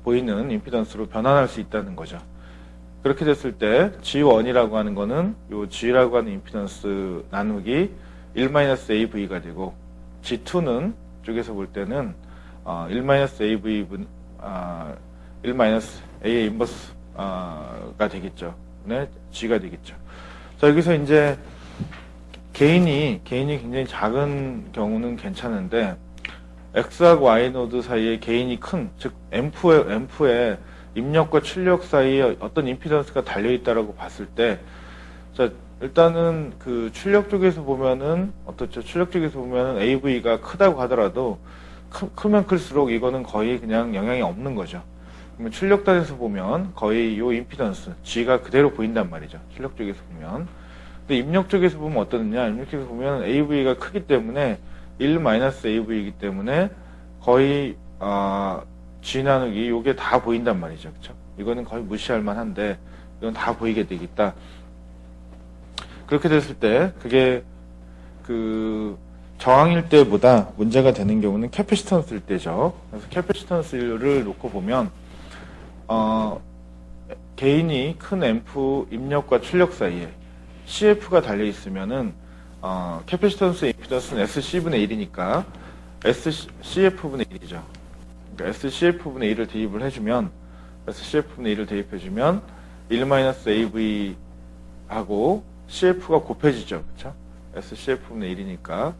Speaker 1: 보이는 임피던스로 변환할 수 있다는 거죠. 그렇게 됐을 때 G1이라고 하는 거는 요 G라고 하는 임피던스 나누기 1-AV가 되고, G2는 쪽에서 볼 때는 1-AV 1-A의 인버스가 되겠죠. 네, G가 되겠죠. 자, 여기서 이제 개인이 굉장히 작은 경우는 괜찮은데, X하고 Y 노드 사이에 개인이 큰, 즉 앰프에 입력과 출력 사이에 어떤 임피던스가 달려있다라고 봤을 때, 자, 일단은 그 출력 쪽에서 보면은, 어떻죠? 출력 쪽에서 보면은 AV가 크다고 하더라도, 크면 클수록 이거는 거의 그냥 영향이 없는 거죠. 그러면 출력단에서 보면 거의 요 임피던스, G가 그대로 보인단 말이죠. 출력 쪽에서 보면. 근데 입력 쪽에서 보면 어떠느냐? 입력 쪽에서 보면 AV가 크기 때문에 1-AV이기 때문에 거의 G 나누기 요게 다 보인단 말이죠. 그쵸? 이거는 거의 무시할 만한데 이건 다 보이게 되겠다. 그렇게 됐을 때 그게 그 저항일 때보다 문제가 되는 경우는 캐패시턴스일 때죠. 그래서 캐패시턴스를 놓고 보면 개인이 큰 앰프 입력과 출력 사이에 CF가 달려 있으면은 캐패시턴스 임피던스는 SC분의 1이니까 SCF분의 1이죠. 그러니까 SCF분의 1을 대입을 해주면 SCF분의 1을 대입해주면 1-AV 하고 CF가 곱해지죠. 그쵸? SCF분의 1이니까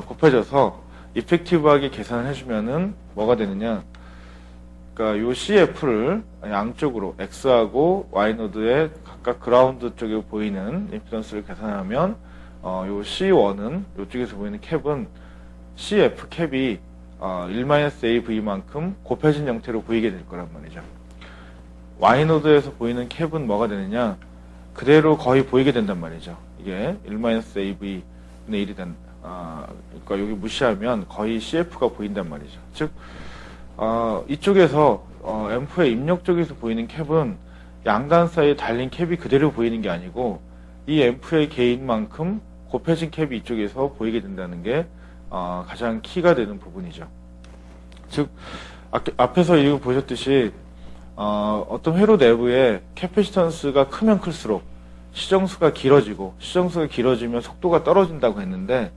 Speaker 1: 곱해져서 이펙티브하게 계산을 해주면은 뭐가 되느냐? 그러니까 요 CF를 양쪽으로 X하고 Y노드의 각각 그라운드 쪽에 보이는 임피던스를 계산하면 요 C1은 요쪽에서 보이는 캡은 CF 캡이 1-AV만큼 곱해진 형태로 보이게 될 거란 말이죠. Y노드에서 보이는 캡은 뭐가 되느냐? 그대로 거의 보이게 된단 말이죠. 이게 1-AV분의 1이 그러니까 여기 무시하면 거의 CF가 보인단 말이죠. 즉, 이쪽에서, 앰프의 입력 쪽에서 보이는 캡은 양단 사이에 달린 캡이 그대로 보이는 게 아니고, 이 앰프의 개인만큼 곱해진 캡이 이쪽에서 보이게 된다는 게, 가장 키가 되는 부분이죠. 즉, 앞에서 이거 보셨듯이, 어떤 회로 내부에 캐패시턴스가 크면 클수록 시정수가 길어지고, 시정수가 길어지면 속도가 떨어진다고 했는데,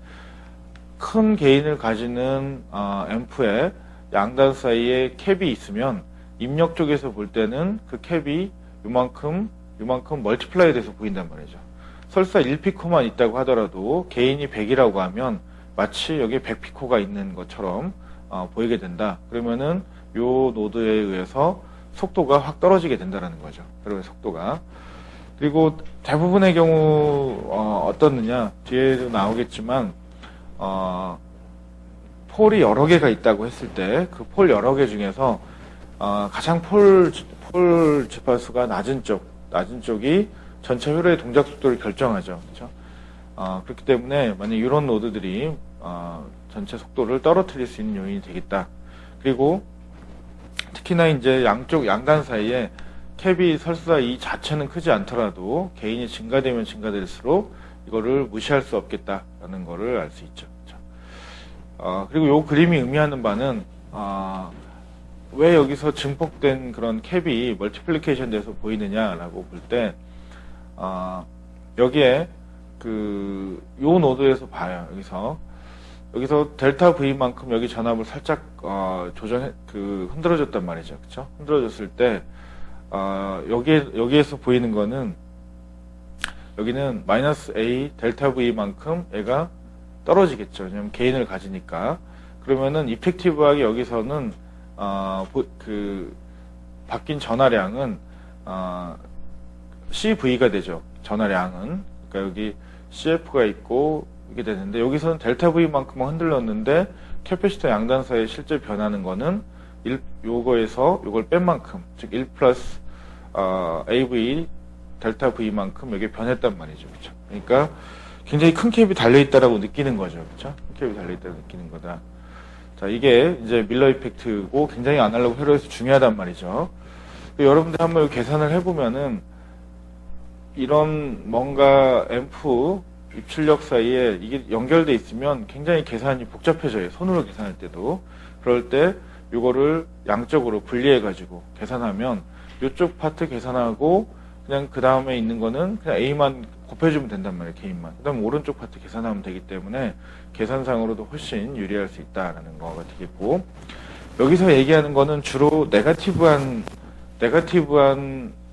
Speaker 1: 큰 개인을 가지는 앰프에 양단 사이에 캡이 있으면 입력 쪽에서 볼 때는 그 캡이 요만큼 멀티플라이 돼서 보인단 말이죠. 설사 1피코만 있다고 하더라도 개인이 100이라고 하면 마치 여기에 100피코가 있는 것처럼 보이게 된다. 그러면은 요 노드에 의해서 속도가 확 떨어지게 된다는 거죠. 회로의 속도가. 그리고 대부분의 경우 어떻느냐? 뒤에도 나오겠지만 폴이 여러 개가 있다고 했을 때 그 폴 여러 개 중에서 가장 폴 주파수가 낮은 쪽이 전체 회로의 동작 속도를 결정하죠. 그렇죠? 그렇기 때문에 만약 이런 노드들이 전체 속도를 떨어뜨릴 수 있는 요인이 되겠다. 그리고 특히나 이제 양단 사이에 캡이 설사 이 자체는 크지 않더라도 개인이 증가되면 증가될수록 이거를 무시할 수 없겠다라는 거를 알 수 있죠. 그리고 이 그림이 의미하는 바는 왜 여기서 증폭된 그런 캡이 멀티플리케이션 돼서 보이느냐라고 볼 때, 여기에 요 노드에서 봐요. 여기서 델타 V만큼 여기 전압을 살짝, 흔들어줬단 말이죠. 그쵸? 흔들어줬을 때, 여기에서 보이는 거는, 여기는 마이너스 A 델타 V만큼 얘가 떨어지겠죠. 왜냐면 게인을 가지니까. 그러면은 이펙티브하게 여기서는 바뀐 전하량은 CV가 되죠. 전하량은. 그러니까 여기 CF가 있고 이게 되는데 여기서는 델타 V만큼만 흔들렸는데 캐패시터 양단사의 실제 변하는 거는 요거에서 요걸 뺀 만큼, 즉 1 플러스 AV 델타 V만큼 여기 변했단 말이죠. 그렇죠? 그러니까 굉장히 큰 캡이 달려있다라고 느끼는 거죠. 그렇죠? 큰 캡이 달려있다고 느끼는 거다. 자, 이게 이제 밀러 이펙트고 굉장히 아날로그 회로에서 중요하단 말이죠. 여러분들 한번 계산을 해보면은 이런 뭔가 앰프 입출력 사이에 이게 연결돼 있으면 굉장히 계산이 복잡해져요. 손으로 계산할 때도. 그럴 때 이거를 양쪽으로 분리해가지고 계산하면 이쪽 파트 계산하고 그냥 그 다음에 있는 거는 그냥 A만 곱해주면 된단 말이에요. 개인만. 그 다음에 오른쪽 파트 계산하면 되기 때문에 계산상으로도 훨씬 유리할 수 있다라는 거가 되겠고, 여기서 얘기하는 거는 주로 네거티브한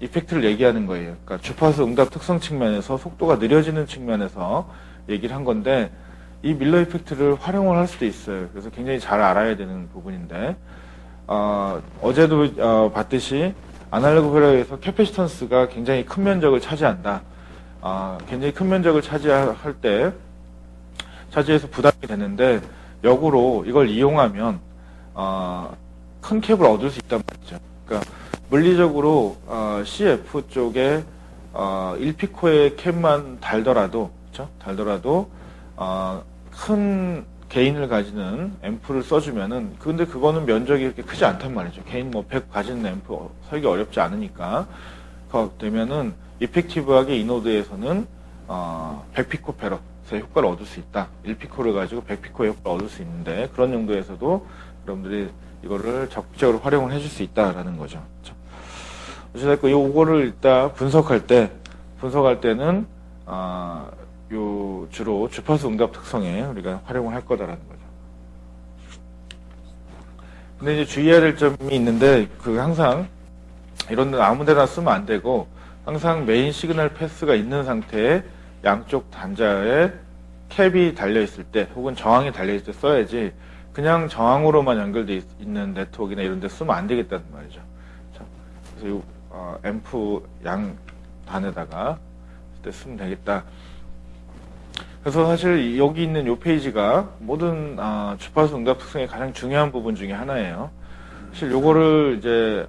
Speaker 1: 이펙트를 얘기하는 거예요. 그러니까 주파수 응답 특성 측면에서 속도가 느려지는 측면에서 얘기를 한 건데, 이 밀러 이펙트를 활용을 할 수도 있어요. 그래서 굉장히 잘 알아야 되는 부분인데, 어제도 봤듯이 아날로그 회로에서 캐패시턴스가 굉장히 큰 면적을 차지한다. 굉장히 큰 면적을 차지해서 부담이 되는데, 역으로 이걸 이용하면 큰 캡을 얻을 수 있단 말이죠. 그러니까 물리적으로 CF 쪽에 1피코의 캡만 달더라도, 그렇죠? 달더라도 큰 게인을 가지는 앰프를 써주면은, 근데 그거는 면적이 그렇게 크지 않단 말이죠. 게인 100 가지는 앰프 설계 어렵지 않으니까. 되면은 이펙티브하게 이 노드에서는 100피코페럿의 효과를 얻을 수 있다. 1피코를 가지고 100피코의 효과를 얻을 수 있는데, 그런 용도에서도 여러분들이 이거를 적극적으로 활용을 해줄 수 있다라는 거죠. 어쨌든 요거를 일단 분석할 때는 요 주로 주파수 응답 특성에 우리가 활용을 할 거다라는 거죠. 근데 이제 주의해야 될 점이 있는데, 항상 이런 데 아무데나 쓰면 안 되고, 항상 메인 시그널 패스가 있는 상태에 양쪽 단자에 캡이 달려있을 때, 혹은 저항이 달려있을 때 써야지, 그냥 저항으로만 연결되어 있는 네트워크나 이런 데 쓰면 안 되겠다는 말이죠. 자, 그래서 이 앰프 양 단에다가 쓰면 되겠다. 그래서 사실 여기 있는 이 페이지가 모든 주파수 응답 특성의 가장 중요한 부분 중에 하나예요. 사실 요거를 이제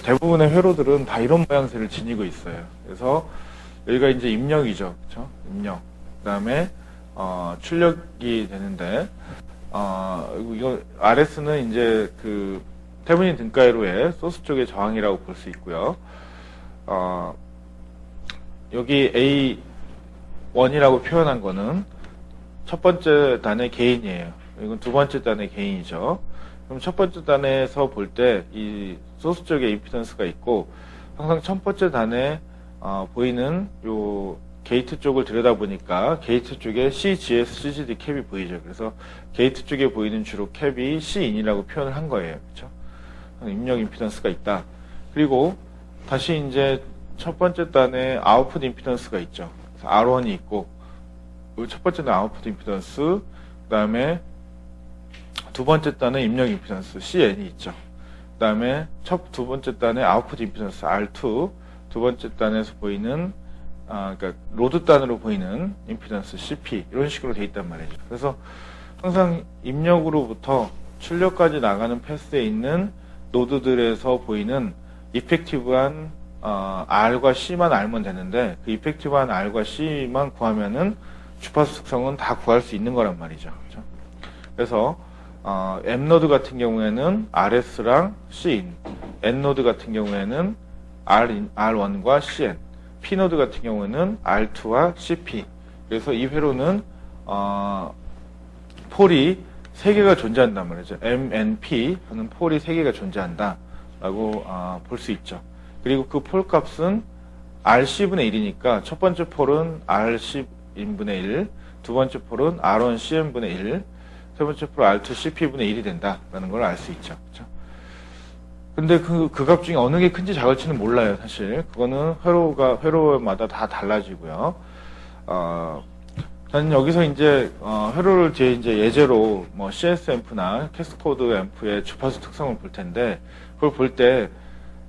Speaker 1: 대부분의 회로들은 다 이런 모양새를 지니고 있어요. 그래서 여기가 이제 입력이죠, 그렇죠? 입력. 그다음에 출력이 되는데, 이거 RS는 이제 태블릿 등가회로의 소스 쪽의 저항이라고 볼 수 있고요. 여기 A1이라고 표현한 거는 첫 번째 단의 게인이에요. 이건 두 번째 단의 게인이죠. 그럼 첫 번째 단에서 볼 때 이 소스 쪽에 임피던스가 있고, 항상 첫 번째 단에 보이는 요 게이트 쪽을 들여다보니까 게이트 쪽에 CGS, CGD 캡이 보이죠. 그래서 게이트 쪽에 보이는 주로 캡이 C인이라고 표현을 한 거예요. 그렇죠? 입력 임피던스가 있다. 그리고 다시 이제 첫 번째 단에 아웃풋 임피던스가 있죠. R1이 있고, 첫 번째 단 아웃풋 임피던스, 그 다음에 두 번째 단에 입력 임피던스 CN이 있죠. 그 다음에 두 번째 단에 아웃풋 임피던스 R2, 두 번째 단에서 보이는 그러니까 로드 단으로 보이는 임피던스 CP, 이런 식으로 돼 있단 말이죠. 그래서 항상 입력으로부터 출력까지 나가는 패스에 있는 노드들에서 보이는 이펙티브한 R과 C만 알면 되는데, 그 이펙티브한 R과 C만 구하면은 주파수 특성은 다 구할 수 있는 거란 말이죠. 그렇죠? 그래서 M노드 같은 경우에는 RS랑 C인, N노드 같은 경우에는 R1과 CN, P노드 같은 경우에는 R2와 CP. 그래서 이 회로는 폴이 세 개가 존재한단 말이죠. M, N, P 하는 폴이 세 개가 존재한다라고 볼 수 있죠. 그리고 그 폴 값은 RC분의 1이니까 첫 번째 폴은 RC인분의 1, 두 번째 폴은 R1CN분의 1, 세 번째 폴 R2CP분의 1이 된다라는 걸 알 수 있죠. 그렇죠? 근데 그 값 중에 어느 게 큰지 작을지는 몰라요, 사실. 그거는 회로마다 다 달라지고요. 저는 여기서 이제, 회로를 뒤에 이제 예제로 뭐 CS-앰프나 캐스코드-앰프의 주파수 특성을 볼 텐데, 그걸 볼 때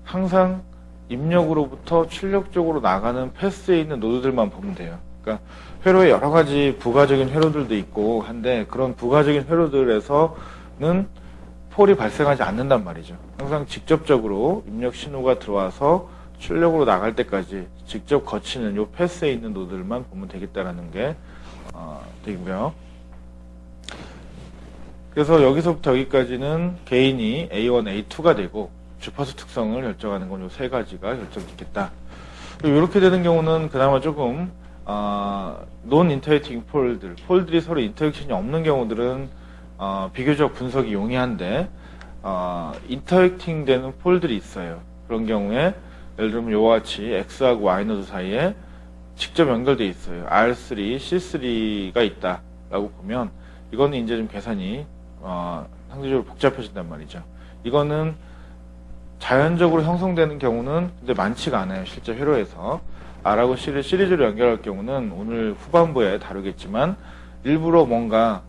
Speaker 1: 항상 입력으로부터 출력 쪽으로 나가는 패스에 있는 노드들만 보면 돼요. 그러니까 회로에 여러 가지 부가적인 회로들도 있고 한데, 그런 부가적인 회로들에서는 폴이 발생하지 않는단 말이죠. 항상 직접적으로 입력 신호가 들어와서 출력으로 나갈 때까지 직접 거치는 요 패스에 있는 노드들만 보면 되겠다라는 게 되고요. 그래서 여기서부터 여기까지는 개인이 A1, A2가 되고 주파수 특성을 결정하는 건 요 세 가지가 결정짓겠다. 이렇게 되는 경우는 그나마 조금 논 인터랙팅 폴들이 서로 인터랙션이 없는 경우들은 비교적 분석이 용이한데 인터랙팅 되는 폴들이 있어요. 그런 경우에 예를 들면 요와 같이 X하고 Y 노드 사이에 직접 연결되어 있어요. R3, C3가 있다라고 보면 이거는 이제 좀 계산이 상대적으로 복잡해진단 말이죠. 이거는 자연적으로 형성되는 경우는 근데 많지가 않아요. 실제 회로에서 R하고 C를 시리즈로 연결할 경우는 오늘 후반부에 다루겠지만 일부러 뭔가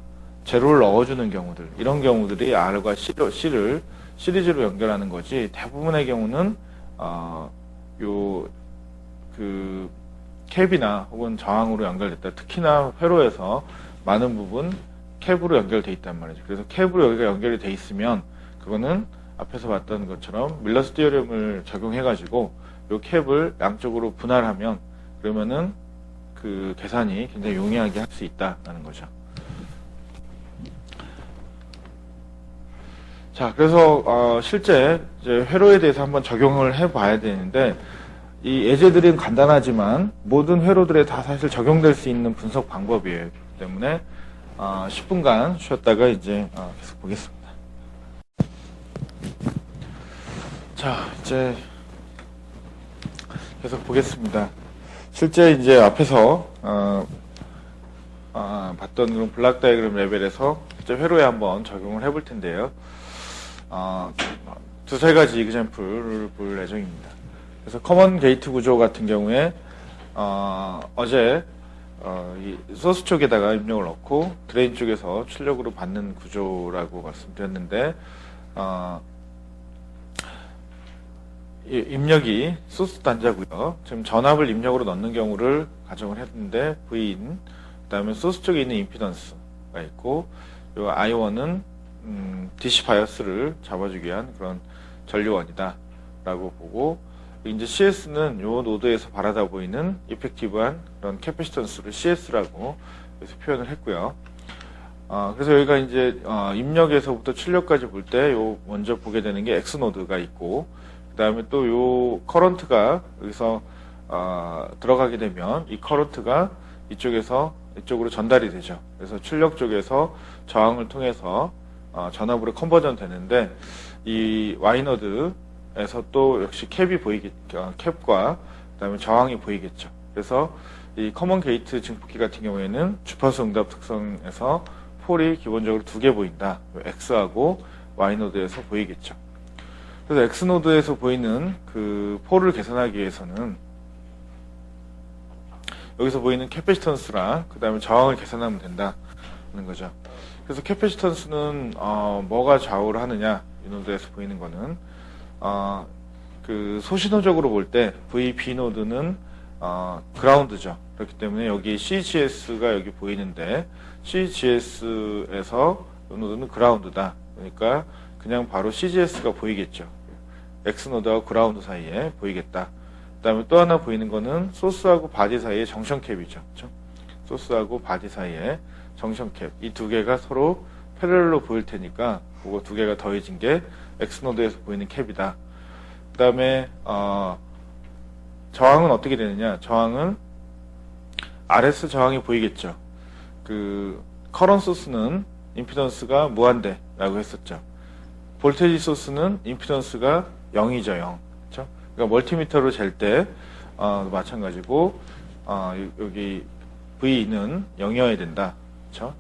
Speaker 1: 제로를 넣어주는 경우들, 이런 경우들이 R과 C를 시리즈로 연결하는 거지, 대부분의 경우는 캡이나 혹은 저항으로 연결됐다. 특히나 회로에서 많은 부분 캡으로 연결돼 있단 말이죠. 그래서 캡으로 여기가 연결이 돼 있으면 그거는 앞에서 봤던 것처럼 밀러스 디어럼을 적용해가지고 요 캡을 양쪽으로 분할하면 그러면은 그 계산이 굉장히 용이하게 할 수 있다는 거죠. 자, 그래서 실제 이제 회로에 대해서 한번 적용을 해봐야 되는데 이 예제들은 간단하지만 모든 회로들에 다 사실 적용될 수 있는 분석 방법이에요. 때문에 10분간 쉬었다가 이제 계속 보겠습니다. 자, 이제 계속 보겠습니다. 실제 이제 앞에서 봤던 그런 블락 다이어그램 레벨에서 실제 회로에 한번 적용을 해볼 텐데요. 두세 가지 이그젬플을 볼 예정입니다. 그래서 커먼 게이트 구조 같은 경우에 어제 이 소스 쪽에다가 입력을 넣고 드레인 쪽에서 출력으로 받는 구조라고 말씀드렸는데 입력이 소스 단자고요. 지금 전압을 입력으로 넣는 경우를 가정을 했는데 V인, 그 다음에 소스 쪽에 있는 임피던스가 있고 요 I1은 DC 바이어스를 잡아주기 위한 그런 전류원이다 라고 보고, 이제 CS는 요 노드에서 바라다 보이는 이펙티브한 그런 캐패시턴스를 CS라고 그래서 표현을 했고요. 그래서 여기가 이제 입력에서부터 출력까지 볼 때 요 먼저 보게 되는 게 X 노드가 있고, 그 다음에 또 요 커런트가 여기서 들어가게 되면 이 커런트가 이쪽에서 이쪽으로 전달이 되죠. 그래서 출력 쪽에서 저항을 통해서 전압으로 컨버전 되는데 이 Y노드에서 또 역시 캡이 보이겠죠. 캡과 그다음에 저항이 보이겠죠. 그래서 이 커먼 게이트 증폭기 같은 경우에는 주파수 응답 특성에서 폴이 기본적으로 두 개 보인다. X하고 Y노드에서 보이겠죠. 그래서 X노드에서 보이는 그 폴을 계산하기 위해서는 여기서 보이는 캐패시턴스랑 그 다음에 저항을 계산하면 된다는 거죠. 그래서 캐패시턴스는 뭐가 좌우를 하느냐, 이 노드에서 보이는 거는 그 소신호적으로 볼 때 VB 노드는 그라운드죠. 그렇기 때문에 여기 CGS가 여기 보이는데 CGS에서 이 노드는 그라운드다. 그러니까 그냥 바로 CGS가 보이겠죠. X노드하고 그라운드 사이에 보이겠다. 그 다음에 또 하나 보이는 거는 소스하고 바디 사이의 정션 캡이죠. 그렇죠? 소스하고 바디 사이에 정션 캡. 이 두 개가 서로 패러렐로 보일 테니까 그거 두 개가 더해진 게 X노드에서 보이는 캡이다. 그 다음에 저항은 어떻게 되느냐. 저항은 RS 저항이 보이겠죠. 그 커런 소스는 임피던스가 무한대라고 했었죠. 볼테지 소스는 임피던스가 0이죠, 0. 그렇죠? 그러니까 멀티미터로 잴 때 마찬가지고 여기 V는 0이어야 된다. 그렇죠?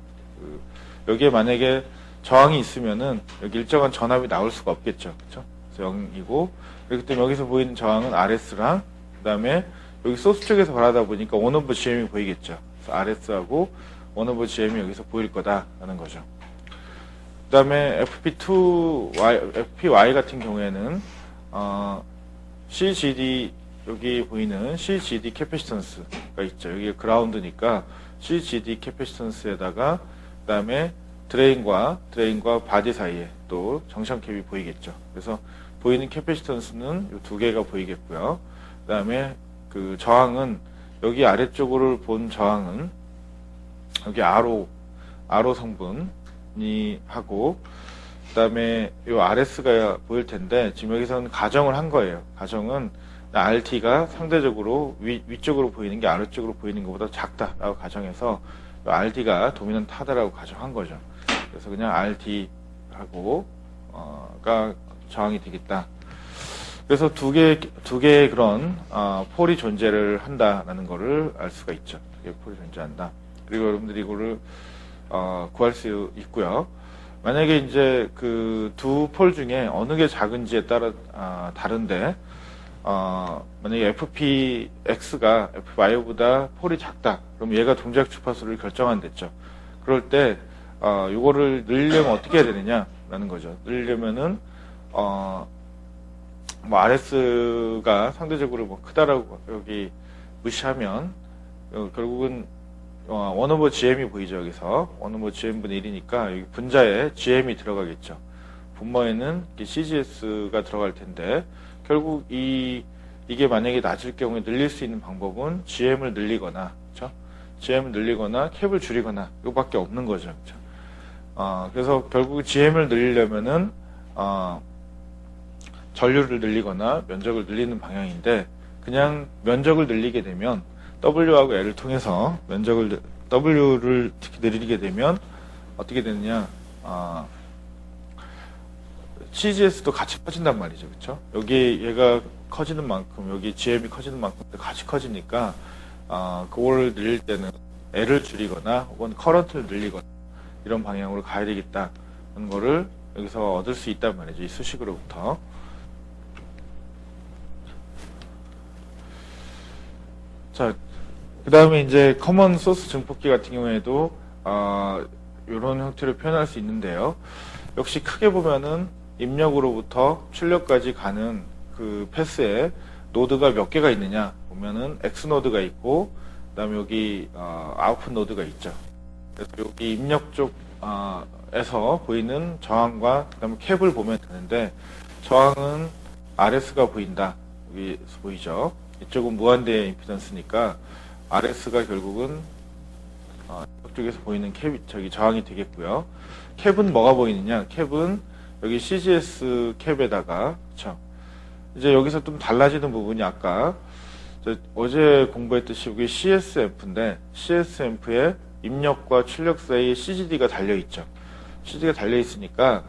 Speaker 1: 여기에 만약에 저항이 있으면은 여기 일정한 전압이 나올 수가 없겠죠. 그렇죠? 그래서 0이고 그렇기 때문에 여기서 보이는 저항은 RS랑 그다음에 여기 소스 쪽에서 발하다 보니까 1 오브 GM이 보이겠죠. 그래서 RS하고 1 오브 GM이 여기서 보일 거다라는 거죠. 그 다음에 FPY 같은 경우에는 CGD 여기 보이는 CGD 캐패시턴스가 있죠. 여기 그라운드니까 CGD 캐패시턴스에다가 그 다음에 드레인과 바디 사이에 또 정션 캡이 보이겠죠. 그래서 보이는 캐패시턴스는 이 두 개가 보이겠고요. 그 다음에 그 저항은 여기 아래쪽으로 본 저항은 여기 RO 성분이 하고 그 다음에 이 RS가 보일 텐데 지금 여기서는 가정을 한 거예요. 가정은 RT가 상대적으로 위쪽으로 보이는 게 아래쪽으로 보이는 것보다 작다라고 가정해서 RD가 도미넌트하다라고 가정한 거죠. 그래서 그냥 RD하고 가 저항이 되겠다. 그래서 두 개의 그런 폴이 존재를 한다라는 거를 알 수가 있죠. 두 개의 폴이 존재한다. 그리고 여러분들이 이거를 구할 수 있고요. 만약에 이제 그 두 폴 중에 어느 게 작은지에 따라 다른데 만약에 FPX가 FY보다 폴이 작다. 그럼 얘가 동작 주파수를 결정한댔죠. 그럴 때 이거를 늘리려면 어떻게 해야 되느냐라는 거죠. 늘리려면은 뭐 RS가 상대적으로 뭐 크다라고 여기 무시하면 결국은 1 오버 GM이 보이죠. 여기서 1 오버 GM분의 1이니까 여기 분자에 GM이 들어가겠죠. 분모에는 CGS가 들어갈 텐데 결국 이게 만약에 낮을 경우에 늘릴 수 있는 방법은 GM을 늘리거나, 그렇죠? GM을 늘리거나 캡을 줄이거나 이거밖에 없는 거죠. 그렇죠? 그래서 결국 GM을 늘리려면은 전류를 늘리거나 면적을 늘리는 방향인데 그냥 면적을 늘리게 되면 W하고 L을 통해서 W를 특히 늘리게 되면 어떻게 되느냐? CGS도 같이 커진단 말이죠. 그렇죠? 여기 얘가 커지는 만큼 여기 GM이 커지는 만큼 같이 커지니까 그거를 늘릴 때는 L을 줄이거나 혹은 커런트를 늘리거나 이런 방향으로 가야 되겠다는 거를 여기서 얻을 수 있단 말이죠. 이 수식으로부터. 자, 그 다음에 이제 커먼 소스 증폭기 같은 경우에도 이런 형태로 표현할 수 있는데요. 역시 크게 보면은 입력으로부터 출력까지 가는 그 패스에 노드가 몇 개가 있느냐 보면은 X 노드가 있고 그다음에 여기 아웃풋 노드가 있죠. 그래서 여기 입력 쪽에서 보이는 저항과 그다음에 캡을 보면 되는데 저항은 RS가 보인다. 여기서 보이죠. 이쪽은 무한대 임피던스니까 RS가 결국은 이쪽에서 보이는 캡이 저항이 되겠고요. 캡은 뭐가 보이느냐? 캡은 여기 CGS 캡에다가 그쵸? 이제 여기서 좀 달라지는 부분이 아까 어제 공부했듯이 여기 CS 앰프인데 CS 앰프에 입력과 출력 사이에 CGD가 달려 있죠. CGD가 달려 있으니까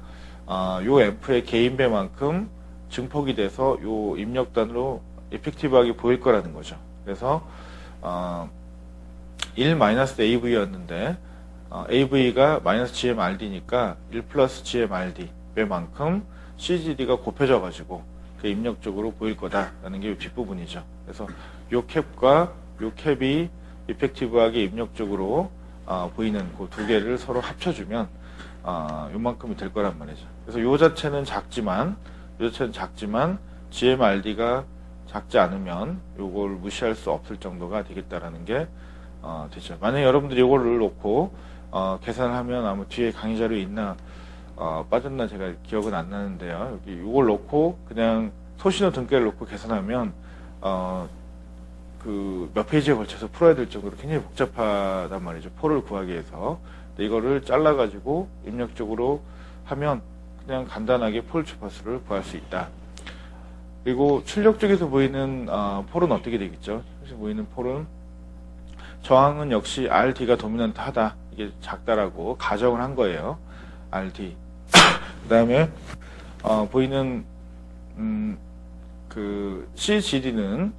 Speaker 1: 요 앰프의 개인배만큼 증폭이 돼서 요 입력단으로 이펙티브하게 보일 거라는 거죠. 그래서 1-AV였는데 AV가 -GMRD니까 1 플러스 GMRD 배만큼 CGD가 곱해져 가지고 그 입력적으로 보일 거다라는 게 뒷부분이죠. 그래서 요 캡과 요 캡이 이펙티브하게 입력적으로 보이는 그 두 개를 서로 합쳐주면 요만큼이 될 거란 말이죠. 그래서 요 자체는 작지만 GMRD가 작지 않으면 요걸 무시할 수 없을 정도가 되겠다라는 게 되죠. 만약에 여러분들이 요거를 놓고 계산을 하면 아마 뒤에 강의 자료 있나 빠졌나 제가 기억은 안 나는데요. 여기 요걸 놓고 그냥 소신호 등가를 놓고 계산하면 그 몇 페이지에 걸쳐서 풀어야 될 정도로 굉장히 복잡하단 말이죠. 폴을 구하기 위해서. 근데 이거를 잘라 가지고 입력적으로 하면 그냥 간단하게 폴 주파수를 구할 수 있다. 그리고 출력 쪽에서 보이는 폴은 어떻게 되겠죠? 보이는 폴은 저항은 역시 RD가 도미넌트하다 이게 작다라고 가정을 한 거예요. RD. 그 다음에 보이는 그 CGD는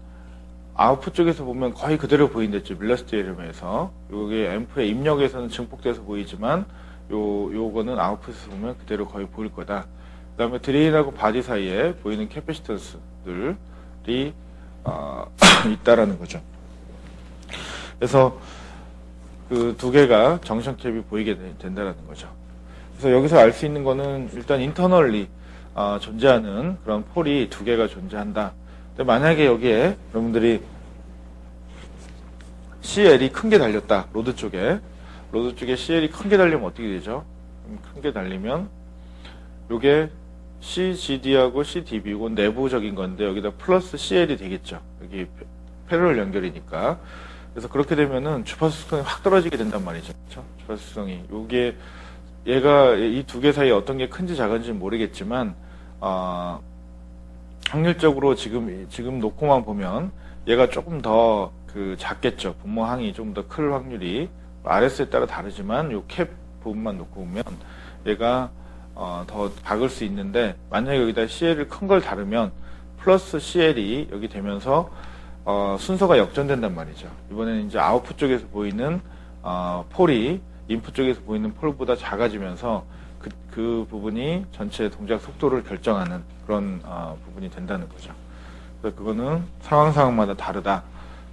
Speaker 1: 아웃풋 쪽에서 보면 거의 그대로 보인댔죠. 밀러스 디어럼에서. 요게 앰프의 입력에서는 증폭돼서 보이지만 요거는 아웃풋에서 보면 그대로 거의 보일 거다. 그 다음에 드레인하고 바디 사이에 보이는 캐패시턴스들이 있다라는 거죠. 그래서 그 두 개가 정션 캡이 보이게 된다라는 거죠. 그래서 여기서 알 수 있는 거는 일단 인터널리 존재하는 그런 폴이 두 개가 존재한다. 근데 만약에 여기에 여러분들이 CL이 큰 게 달렸다. 로드 쪽에 CL이 큰 게 달리면 어떻게 되죠? 큰 게 달리면 요게 CGD하고 CDB 이건 내부적인 건데 여기다 플러스 CL이 되겠죠. 여기 패러럴 연결이니까. 그래서 그렇게 되면은 주파수 수성이 확 떨어지게 된단 말이죠. 그렇죠? 주파수 수성이 요게 얘가 이 두 개 사이에 어떤 게 큰지 작은지는 모르겠지만 확률적으로 지금 놓고만 보면 얘가 조금 더 그 작겠죠. 분모항이 좀 더 클 확률이 RS에 따라 다르지만 요 캡 부분만 놓고 보면 얘가 더 작을 수 있는데 만약에 여기다 CL을 큰 걸 다르면 플러스 CL이 여기 되면서 순서가 역전된단 말이죠. 이번에는 이제 아웃풋 쪽에서 보이는 폴이 인풋 쪽에서 보이는 폴보다 작아지면서 그 부분이 전체 동작 속도를 결정하는 그런 부분이 된다는 거죠. 그래서 그거는 상황마다 다르다.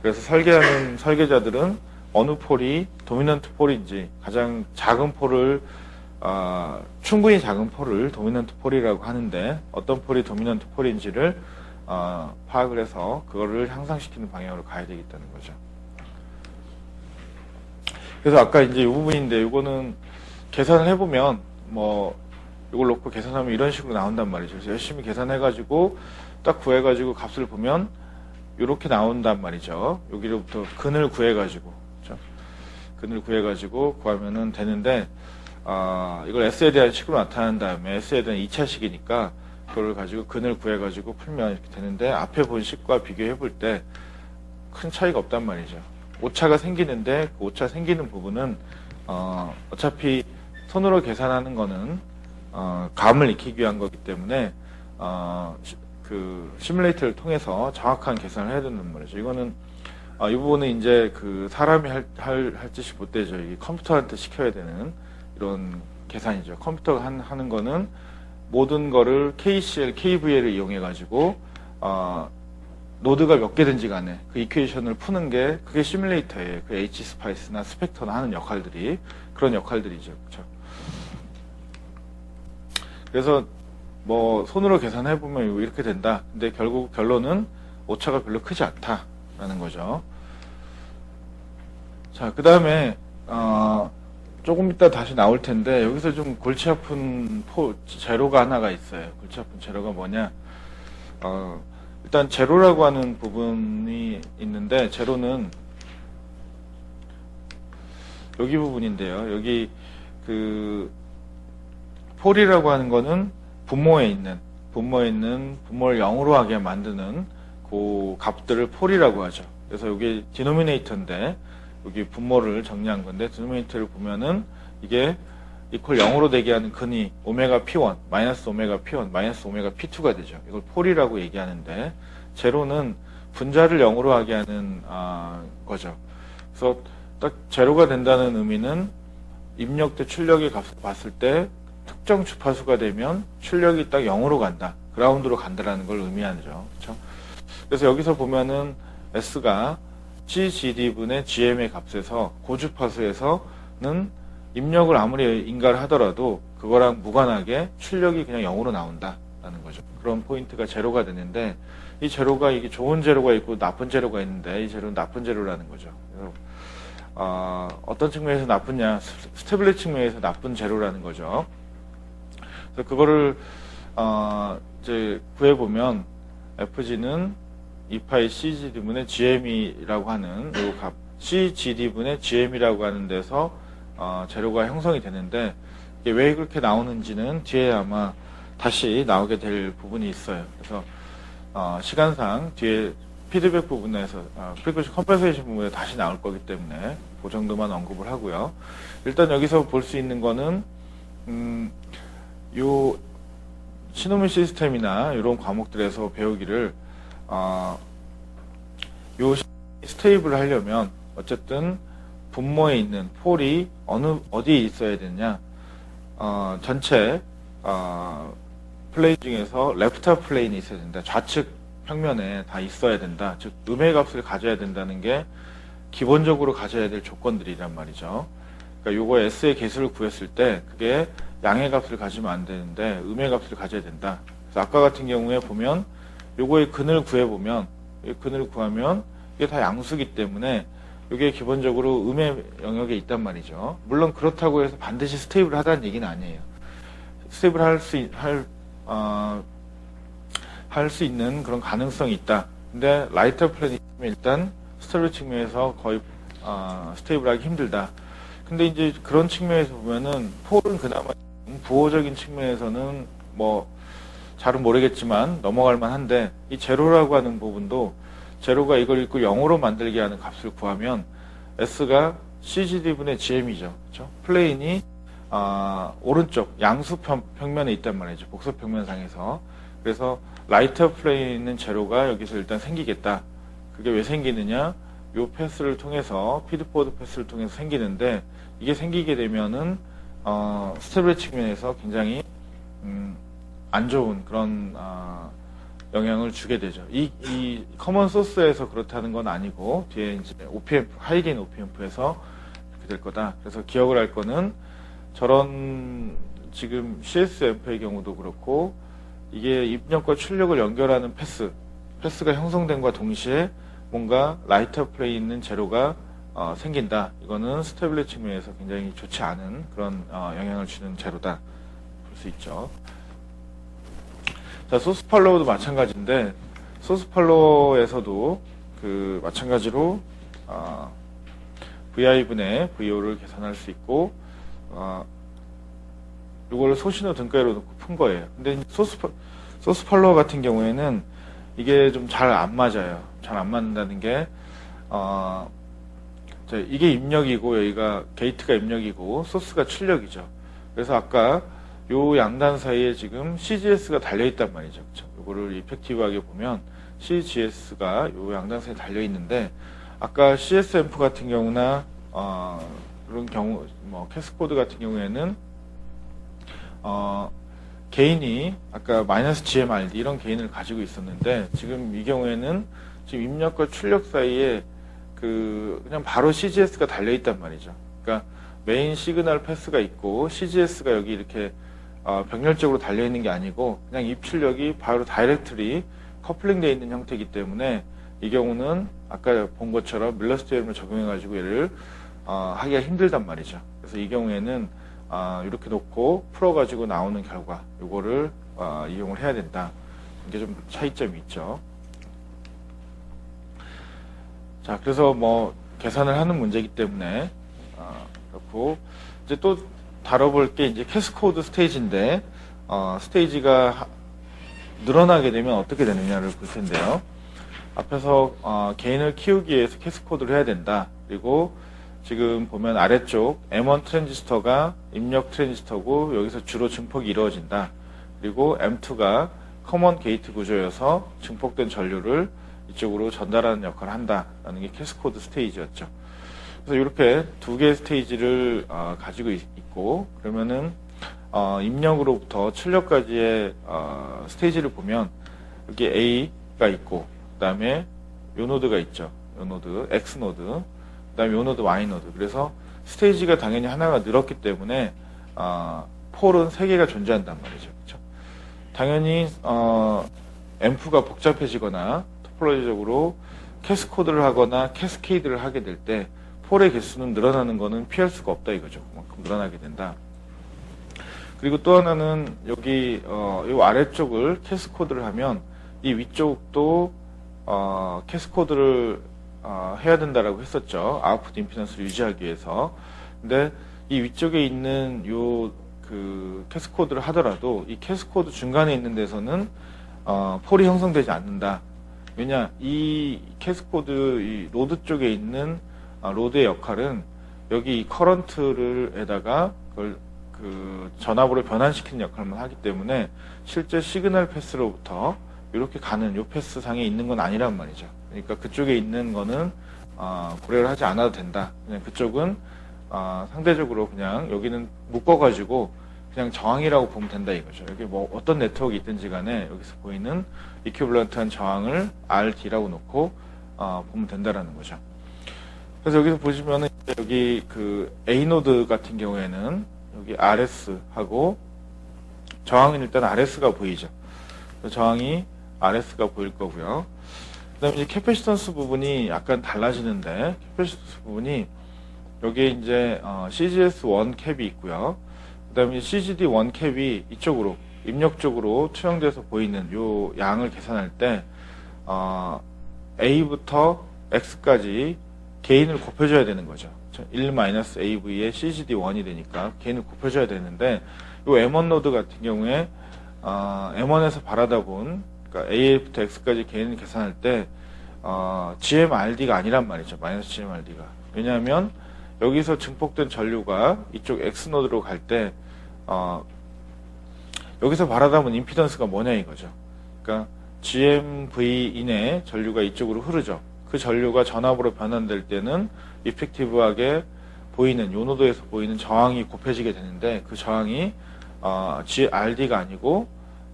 Speaker 1: 그래서 설계하는 설계자들은 어느 폴이 도미넌트 폴인지 가장 작은 폴을 충분히 작은 폴을 도미넌트 폴이라고 하는데 어떤 폴이 도미넌트 폴인지를 파악을 해서 그거를 향상시키는 방향으로 가야 되겠다는 거죠. 그래서 아까 이제 이 부분인데 이거는 계산을 해보면 뭐 이걸 놓고 계산하면 이런 식으로 나온단 말이죠. 그래서 열심히 계산해가지고 딱 구해가지고 값을 보면 이렇게 나온단 말이죠. 여기로부터 근을 구해가지고 그렇죠? 근을 구해가지고 구하면은 되는데 이걸 S에 대한 식으로 나타낸 다음에 S에 대한 2차식이니까 그걸 가지고 근을 구해가지고 풀면 이렇게 되는데 앞에 본 식과 비교해 볼 때 큰 차이가 없단 말이죠. 오차가 생기는데 그 오차 생기는 부분은 어차피 손으로 계산하는 거는 감을 익히기 위한 거기 때문에 그 시뮬레이터를 통해서 정확한 계산을 해야 된단 말이죠. 이거는 이 부분은 이제 그 사람이 할 짓이 못 되죠. 이 컴퓨터한테 시켜야 되는 이런 계산이죠. 컴퓨터가 하는 거는 모든 거를 KCL, KVL을 이용해 가지고 노드가 몇 개든지 간에 그 이퀘이션을 푸는 게 그게 시뮬레이터예요. 그 H스파이스나 스펙터나 하는 역할들이 그런 역할들이죠. 그렇죠? 그래서 뭐 손으로 계산해 보면 이렇게 된다. 근데 결국 결론은 오차가 별로 크지 않다라는 거죠. 자, 그 다음에 조금 이따 다시 나올 텐데 여기서 좀 골치 아픈 제로가 하나가 있어요. 골치 아픈 제로가 뭐냐? 일단 제로라고 하는 부분이 있는데 제로는 여기 부분인데요. 여기 그 폴이라고 하는 거는 분모에 있는 분모를 0으로 하게 만드는 그 값들을 폴이라고 하죠. 그래서 여기 디노미네이터인데 여기 분모를 정리한 건데 디노미네이터를 보면은 이게 이퀄 0으로 되게 하는 근이 오메가 P1, 마이너스 오메가 P1, 마이너스 오메가 P2가 되죠. 이걸 폴이라고 얘기하는데 제로는 분자를 0으로 하게 하는 거죠. 그래서 딱 제로가 된다는 의미는 입력대 출력의 값을 봤을 때 특정 주파수가 되면 출력이 딱 0으로 간다. 그라운드로 간다라는 걸 의미하죠. 그렇죠? 그래서 여기서 보면은 S가 CGD분의 GM의 값에서 고주파수에서는 입력을 아무리 인가를 하더라도 그거랑 무관하게 출력이 그냥 0으로 나온다라는 거죠. 그런 포인트가 제로가 되는데 이 제로가 이게 좋은 제로가 있고 나쁜 제로가 있는데 이 제로는 나쁜 제로라는 거죠. 그래서 어떤 측면에서 나쁘냐? 스테빌리티 측면에서 나쁜 제로라는 거죠. 그래서 그거를 이제 구해보면 FG는 2파이 CGD분의 GM이라고 하는 이 값, CGD분의 GM이라고 하는 데서 제로가 형성이 되는데 이게 왜 그렇게 나오는지는 뒤에 아마 다시 나오게 될 부분이 있어요. 그래서 시간상 뒤에 피드백 부분에서 프리퀀시 컴pen세이션 부분에 다시 나올 거기 때문에 그 정도만 언급을 하고요. 일단 여기서 볼 수 있는 거는 요 시노미 시스템이나 이런 과목들에서 배우기를 요 스테이블을 하려면 어쨌든 분모에 있는 폴이 어디에 있어야 되느냐, 전체 플레인 중에서 레프트 플레인이 있어야 된다. 좌측 평면에 다 있어야 된다. 즉 음의 값을 가져야 된다는 게 기본적으로 가져야 될 조건들이란 말이죠. 그러니까 요거 S의 개수를 구했을 때 그게 양의 값을 가지면 안 되는데 음의 값을 가져야 된다. 그래서 아까 같은 경우에 보면 요거의 근을 구해보면, 이 근을 구하면 이게 다 양수기 때문에 이게 기본적으로 음의 영역에 있단 말이죠. 물론 그렇다고 해서 반드시 스테이블 하다는 얘기는 아니에요. 스테이블 할 수 있는 그런 가능성이 있다. 근데 라이터 플랜이 일단 스테이블 측면에서 거의 스테이블하기 힘들다. 근데 이제 그런 측면에서 보면은 폴은 그나마 부호적인 측면에서는 뭐 잘은 모르겠지만 넘어갈 만한데, 이 제로라고 하는 부분도 제로가 이걸 읽고 0으로 만들게 하는 값을 구하면 S가 CGD분의 GM이죠. 그렇죠? 플레인이 오른쪽 양수 평면에 있단 말이죠. 복서 평면상에서. 그래서 라이터 플레인에 있는 제로가 여기서 일단 생기겠다. 그게 왜 생기느냐? 요 패스를 통해서, 피드포워드 패스를 통해서 생기는데, 이게 생기게 되면은 스테빌 측면에서 굉장히 안 좋은 그런 영향을 주게 되죠. 이 커먼 소스에서 그렇다는 건 아니고 뒤에 이제 OPMP, 하이게인 OPMP에서 이렇게 될 거다. 그래서 기억을 할 거는 저런 지금 CSMP의 경우도 그렇고 이게 입력과 출력을 연결하는 패스가 형성된과 동시에 뭔가 라이터 플레이에 있는 제로가 생긴다. 이거는 스테빌리 측면에서 굉장히 좋지 않은 그런 영향을 주는 제로다. 볼 수 있죠. 자, 소스 팔로우도 마찬가지인데, 소스 팔로우에서도 그 마찬가지로 VI분의 VO를 계산할 수 있고, 이걸 소신호 등가로 놓고 푼 거예요. 근데 소스 팔로우 같은 경우에는 이게 좀 잘 안 맞아요. 잘 안 맞는다는 게, 이게 입력이고, 여기가 게이트가 입력이고, 소스가 출력이죠. 그래서 아까 요 양단 사이에 지금 CGS가 달려있단 말이죠. 그쵸? 요거를 이펙티브하게 보면 CGS가 요 양단 사이에 달려있는데, 아까 CSMP 같은 경우나, 그런 경우, 캐스코드 같은 경우에는, 개인이 아까 -GMRD 이런 개인을 가지고 있었는데, 지금 이 경우에는 지금 입력과 출력 사이에 그냥 바로 CGS가 달려있단 말이죠. 그러니까 메인 시그널 패스가 있고 CGS가 여기 이렇게 병렬적으로 달려있는 게 아니고 그냥 입출력이 바로 다이렉트리 커플링 되어 있는 형태이기 때문에 이 경우는 아까 본 것처럼 밀러스 테오렘을 적용해가지고 얘를 하기가 힘들단 말이죠. 그래서 이 경우에는 이렇게 놓고 풀어가지고 나오는 결과 요거를 이용을 해야 된다. 이게 좀 차이점이 있죠. 자, 그래서 계산을 하는 문제이기 때문에 그렇고, 이제 또 다뤄볼 게 이제 캐스코드 스테이지인데, 스테이지가 늘어나게 되면 어떻게 되느냐를 볼 텐데요. 앞에서 개인을 키우기 위해서 캐스코드를 해야 된다. 그리고 지금 보면 아래쪽 M1 트랜지스터가 입력 트랜지스터고 여기서 주로 증폭이 이루어진다. 그리고 M2가 커먼 게이트 구조여서 증폭된 전류를 이쪽으로 전달하는 역할을 한다라는 게 캐스코드 스테이지였죠. 그래서 이렇게 두 개의 스테이지를 가지고 있고, 그러면은 입력으로부터 출력까지의 스테이지를 보면 여기 A가 있고, 그 다음에 요 노드가 있죠. 요 노드, X 노드, 그 다음에 요 노드, Y 노드. 그래서 스테이지가 당연히 하나가 늘었기 때문에 폴은 세 개가 존재한단 말이죠. 그렇죠? 당연히 앰프가 복잡해지거나 토폴로지적으로 캐스코드를 하거나 캐스케이드를 하게 될 때 폴의 개수는 늘어나는 것은 피할 수가 없다 이거죠. 그만큼 늘어나게 된다. 그리고 또 하나는 여기 이 아래쪽을 캐스코드를 하면 이 위쪽도 캐스코드를 해야 된다라고 했었죠. 아웃풋 임피던스를 유지하기 위해서. 근데 이 위쪽에 있는 그 캐스코드를 하더라도 이 캐스코드 중간에 있는 데서는 폴이 형성되지 않는다. 왜냐, 이 캐스코드 이 로드 쪽에 있는 로드의 역할은 여기 이 커런트를에다가 그걸 그 전압으로 변환시키는 역할만 하기 때문에 실제 시그널 패스로부터 이렇게 가는 요 패스 상에 있는 건 아니란 말이죠. 그러니까 그쪽에 있는 거는 고려를 하지 않아도 된다. 그냥 그쪽은 상대적으로 그냥 여기는 묶어가지고 그냥 저항이라고 보면 된다 이거죠. 여기 뭐 어떤 네트워크 있든지 간에 여기서 보이는 이퀴블런트한 저항을 RD라고 놓고 보면 된다라는 거죠. 그래서 여기서 보시면은 여기 그 A 노드 같은 경우에는 여기 RS하고 저항은 일단 RS가 보이죠. 저항이 RS가 보일 거고요. 그다음에 이제 캐패시턴스 부분이 약간 달라지는데 캐패시턴스 부분이 여기에 이제 CGS1 캡이 있고요. 그다음에 CGD1 캡이 이쪽으로 입력 쪽으로 투영돼서 보이는 요 양을 계산할 때 A부터 X까지 게인을 곱해줘야 되는 거죠. 1-AV의 CGD1이 되니까 게인을 곱해줘야 되는데 요 M1 노드 같은 경우에 M1에서 바라다 본 그러니까 A부터 X까지 게인을 계산할 때 GMRD가 아니란 말이죠. 마이너스 GMRD가. 왜냐하면 여기서 증폭된 전류가 이쪽 X노드로 갈 때 여기서 바라다 본 임피던스가 뭐냐 이거죠. 그러니까 GMV 인의 전류가 이쪽으로 흐르죠. 그 전류가 전압으로 변환될 때는 이펙티브하게 보이는 요 노드에서 보이는 저항이 곱해지게 되는데 그 저항이 GRD가 아니고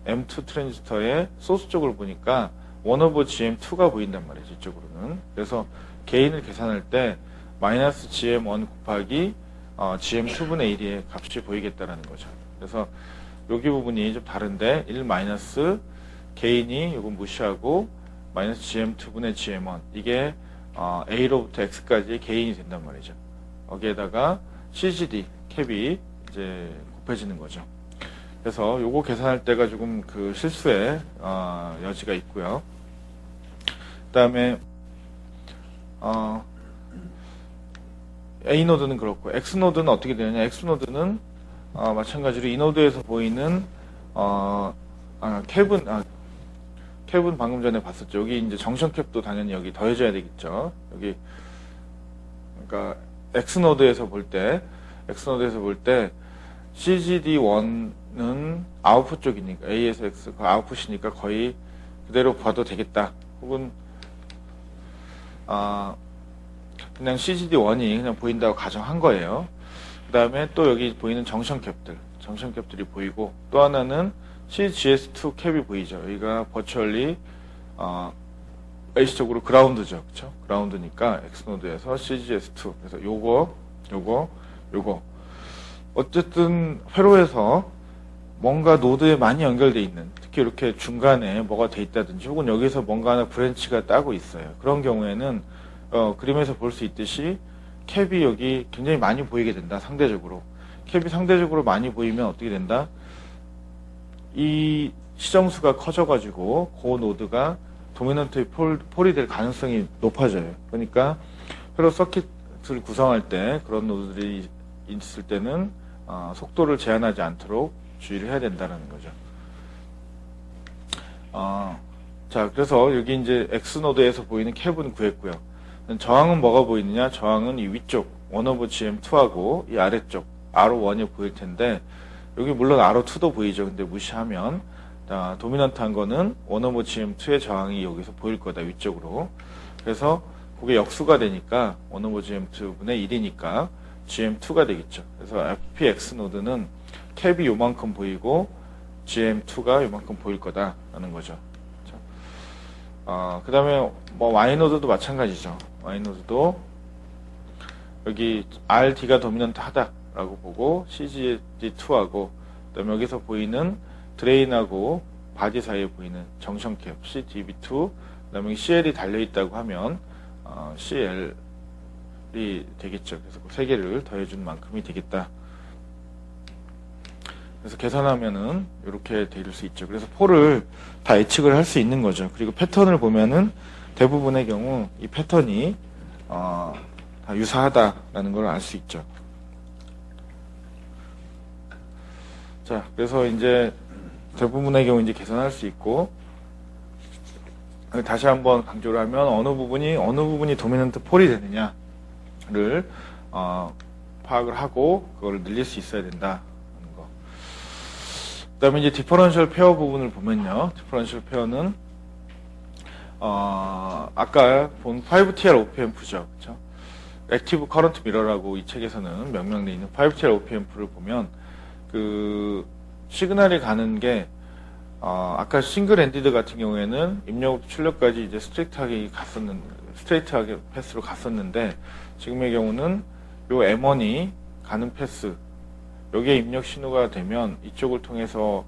Speaker 1: M2 트랜지스터의 소스 쪽을 보니까 1/, GM2가 보인단 말이죠. 이쪽으로는. 그래서 게인을 계산할 때 마이너스 GM1 곱하기 GM2분의 1의 값이 보이겠다라는 거죠. 그래서 여기 부분이 좀 다른데 1 마이너스 게인이 이건 무시하고 마이너스 GM2분의 GM1 이게 A로부터 X까지의 게인이 된단 말이죠. 여기에다가 CGD 캡이 이제 곱해지는 거죠. 그래서 요거 계산할 때가 조금 그 실수의 여지가 있고요. 그다음에 A 노드는 그렇고 X 노드는 어떻게 되느냐? X 노드는 마찬가지로 이 노드에서 보이는 캡은 방금 전에 봤었죠. 여기 이제 정션 캡도 당연히 여기 더해줘야 되겠죠. 여기 그러니까 X 노드에서 볼 때 CGD1은 아웃풋 쪽이니까 A에서 X 그 아웃풋이니까 거의 그대로 봐도 되겠다. 혹은 그냥 CGD1이 그냥 보인다고 가정한 거예요. 그 다음에 또 여기 보이는 정션 캡들이 보이고 또 하나는 CGS2 캡이 보이죠. 여기가 버추얼리 일시적으로 그라운드죠. 그쵸? 그라운드니까 X노드에서 CGS2 그래서 요거 어쨌든 회로에서 뭔가 노드에 많이 연결되어 있는 특히 이렇게 중간에 뭐가 돼 있다든지 혹은 여기서 뭔가 하나 브랜치가 따고 있어요. 그런 경우에는 그림에서 볼 수 있듯이 캡이 여기 굉장히 많이 보이게 된다. 상대적으로 캡이 상대적으로 많이 보이면 어떻게 된다? 이 시정수가 커져가지고 그 노드가 도미넌트의 폴이 될 가능성이 높아져요. 그러니까 회로 서킷을 구성할 때 그런 노드들이 있을 때는 속도를 제한하지 않도록 주의를 해야 된다는 거죠. 자, 그래서 여기 이제 X노드에서 보이는 캡은 구했고요. 저항은 뭐가 보이느냐? 저항은 이 위쪽 1/GM2하고 이 아래쪽 R1이 보일 텐데 여기 물론 R2도 보이죠. 근데 무시하면 도미넌트한 거는 1/GM2의 저항이 여기서 보일 거다. 위쪽으로. 그래서 그게 역수가 되니까 1/GM2분의 1이니까 GM2가 되겠죠. 그래서 FPX 노드는 캡이 요만큼 보이고 GM2가 요만큼 보일 거다라는 거죠. 그 다음에 뭐 Y노드도 마찬가지죠. Y노드도 여기 RD가 도미넌트 하다라고 보고 CGD2하고 그다음에 여기서 보이는 드레인하고 바디 사이에 보이는 정션캡 CDB2 그다음에 CL이 달려있다고 하면 CL이 되겠죠. 그래서 그 세 개를 더해준 만큼이 되겠다. 그래서 계산하면은 이렇게 될 수 있죠. 그래서 폴을 다 예측을 할 수 있는 거죠. 그리고 패턴을 보면은 대부분의 경우 이 패턴이 다 유사하다라는 걸 알 수 있죠. 자, 그래서 이제 대부분의 경우 이제 계산할 수 있고 다시 한번 강조를 하면 어느 부분이 도미넌트 폴이 되느냐를 파악을 하고 그걸 늘릴 수 있어야 된다 하는 거. 그다음에 이제 디퍼런셜 페어 부분을 보면요. 디퍼런셜 페어는 아까 본 5TR OPM프죠. 그렇죠? 액티브 커런트 미러라고 이 책에서는 명명되어 있는 5TR OPM프를 보면 그 시그널이 가는 게 아까 싱글 엔디드 같은 경우에는 입력부터 출력까지 이제 스트레이트하게 패스로 갔었는데 지금의 경우는 요 M1이 가는 패스 여기에 입력 신호가 되면 이쪽을 통해서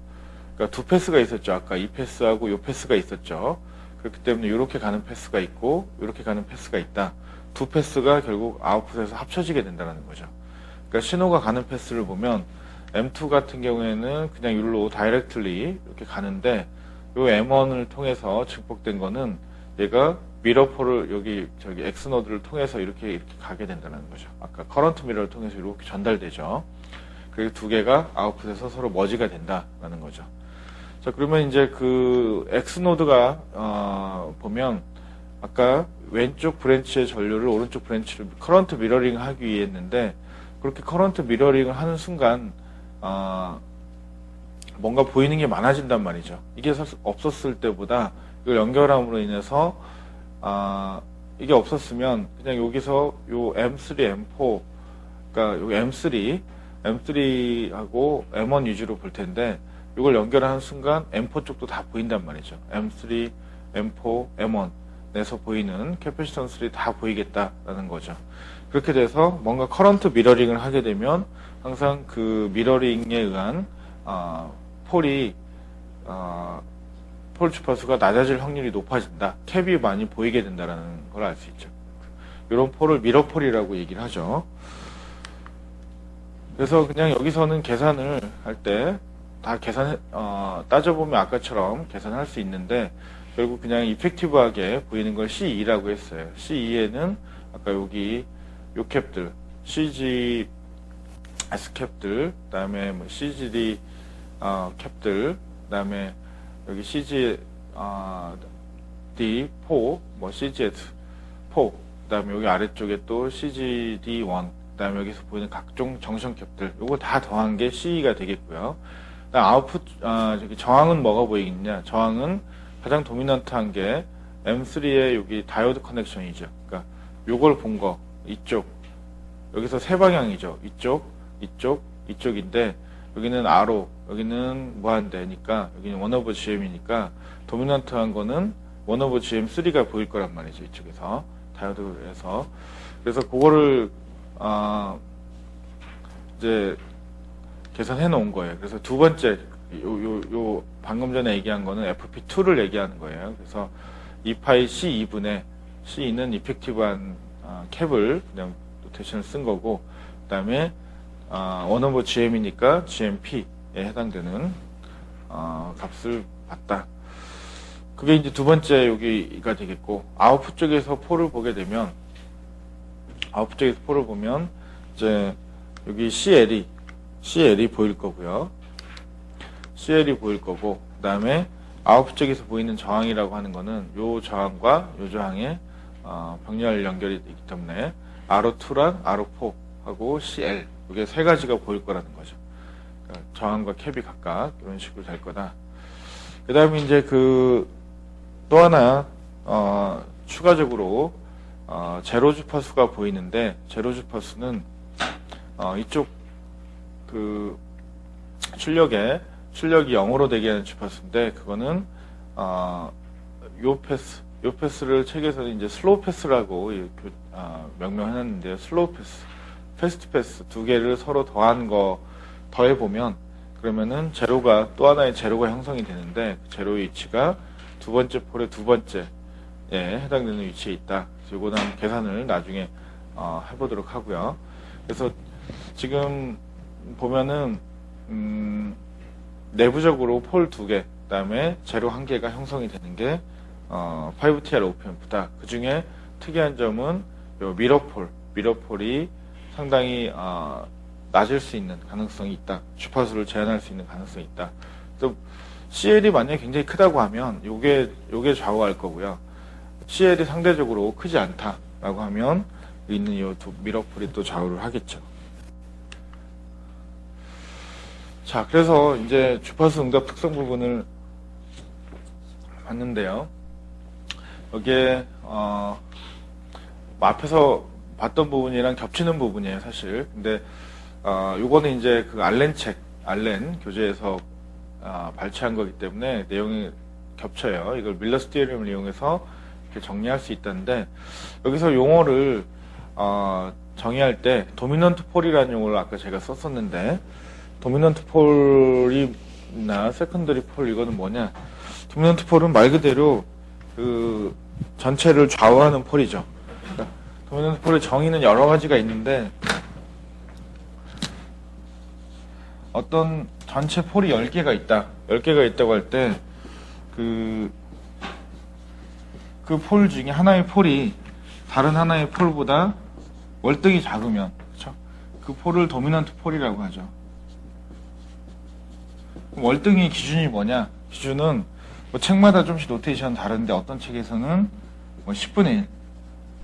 Speaker 1: 그러니까 두 패스가 있었죠. 아까 이 패스하고 요 패스가 있었죠. 그렇기 때문에 이렇게 가는 패스가 있고 이렇게 가는 패스가 있다. 두 패스가 결국 아웃풋에서 합쳐지게 된다는 거죠. 그러니까 신호가 가는 패스를 보면 M2 같은 경우에는 그냥 율로 다이렉틀리 이렇게 가는데 요 M1을 통해서 증폭된 거는 얘가 미러폴을 여기 저기 X노드를 통해서 이렇게 가게 된다는 거죠. 아까 커런트 미러를 통해서 이렇게 전달되죠. 그리고 두 개가 아웃풋에서 서로 머지가 된다라는 거죠. 자, 그러면 이제 그 X노드가 보면 아까 왼쪽 브랜치의 전류를 오른쪽 브랜치를 커런트 미러링 하기 위해 했는데 그렇게 커런트 미러링을 하는 순간 뭔가 보이는 게 많아진단 말이죠. 이게 없었을 때보다 이걸 연결함으로 인해서 이게 없었으면 그냥 여기서 요 M3, M4 그러니까 요 M3하고 M1 위주로 볼 텐데 이걸 연결하는 순간 M4 쪽도 다 보인단 말이죠. M3, M4, M1 에서 보이는 캐패시턴스들이 다 보이겠다라는 거죠. 그렇게 돼서 뭔가 커런트 미러링을 하게 되면 항상 그 미러링에 의한 폴 주파수가 낮아질 확률이 높아진다. 캡이 많이 보이게 된다라는 걸 알 수 있죠. 이런 폴을 미러폴이라고 얘기를 하죠. 그래서 그냥 여기서는 계산을 할 때 다 따져보면 아까처럼 계산할 수 있는데 결국 그냥 이펙티브하게 보이는 걸 C2라고 했어요. C2에는 아까 여기 요 캡들 CG S 캡들 그다음에 뭐 CGD 캡들 그다음에 여기 CG D4 뭐 CGS4 그다음에 여기 아래쪽에 또 CGD1 그다음에 여기서 보이는 각종 정션 캡들 요거 다 더한 게 C2가 되겠고요. 그다음 아웃풋 저기 저항은 뭐가 보이겠냐? 저항은 가장 도미넌트한 게 M3의 여기 다이오드 커넥션이죠. 그러니까 요걸 본 거 이쪽 여기서 세 방향이죠. 이쪽인데 여기는 R로 여기는 무한대니까 여기는 1/GM이니까 도미넌트한 거는 1/GM3가 보일 거란 말이죠. 이쪽에서 다이오드에서 그래서 그거를 이제 계산해 놓은 거예요. 그래서 두 번째 요 방금 전에 얘기한 거는 FP2를 얘기하는 거예요. 그래서 2파이 C2분의 C는 이펙티브한 캡을 그냥 노테이션을 쓴 거고 그 다음에 1/GM이니까 GMP에 해당되는 값을 봤다. 그게 이제 두 번째 여기가 되겠고 아웃풋 쪽에서 폴을 보게 되면 이제 여기 CL이 보일 거고요. CL이 보일 거고 그 다음에 아웃풋 쪽에서 보이는 저항이라고 하는 거는 요 저항과 요 저항의 병렬 연결이 되기 때문에 R2랑 R4하고 CL 이게 세 가지가 보일 거라는 거죠. 그러니까 저항과 캡이 각각 이런 식으로 될 거다. 그 다음에 이제 또 하나 추가적으로 제로 주파수가 보이는데 제로 주파수는 이쪽 출력이 0으로 되게 하는 주파수인데 그거는 요 패스를 책에서는 이제 슬로우 패스라고 명명해놨는데요. 슬로우 패스, 패스트 패스 두 개를 서로 더해 보면 그러면은 또 하나의 제로가 형성이 되는데 그 제로의 위치가 두 번째 폴의 두 번째에 해당되는 위치에 있다. 그래서 이거는 계산을 나중에 해보도록 하고요. 그래서 지금 보면은 내부적으로 폴 두 개, 그다음에 제로 한 개가 형성이 되는 게 5TR OPM프다. 그 중에 특이한 점은 요 미러폴이 상당히 낮을 수 있는 가능성이 있다. 주파수를 제한할 수 있는 가능성이 있다. 또 CL이 만약에 굉장히 크다고 하면 요게 좌우할 거고요. CL이 상대적으로 크지 않다라고 하면 있는 이 미러폴이 또 좌우를 하겠죠. 자, 그래서 이제 주파수 응답 특성 부분을 봤는데요. 여기에 앞에서 봤던 부분이랑 겹치는 부분이에요, 사실. 근데 요거는 이제 그 알렌 교재에서 발췌한 거기 때문에 내용이 겹쳐요. 이걸 밀러스 디어럼을 이용해서 이렇게 정리할 수 있다는데, 여기서 용어를 정의할 때 도미넌트 폴이라는 용어를 아까 제가 썼었는데, 도미넌트 폴이나 세컨더리 폴, 이거는 뭐냐? 도미넌트 폴은 말 그대로 그 전체를 좌우하는 폴이죠. 그러니까 도미넌트 폴의 정의는 여러 가지가 있는데, 어떤 전체 폴이 10개가 있다. 10개가 있다고 할 때, 그 폴 중에 하나의 폴이 다른 하나의 폴보다 월등히 작으면, 그쵸? 그 폴을 도미넌트 폴이라고 하죠. 그럼 월등히 기준이 뭐냐? 기준은 뭐 책마다 좀씩 노테이션 다른데 어떤 책에서는 뭐 10분의 1.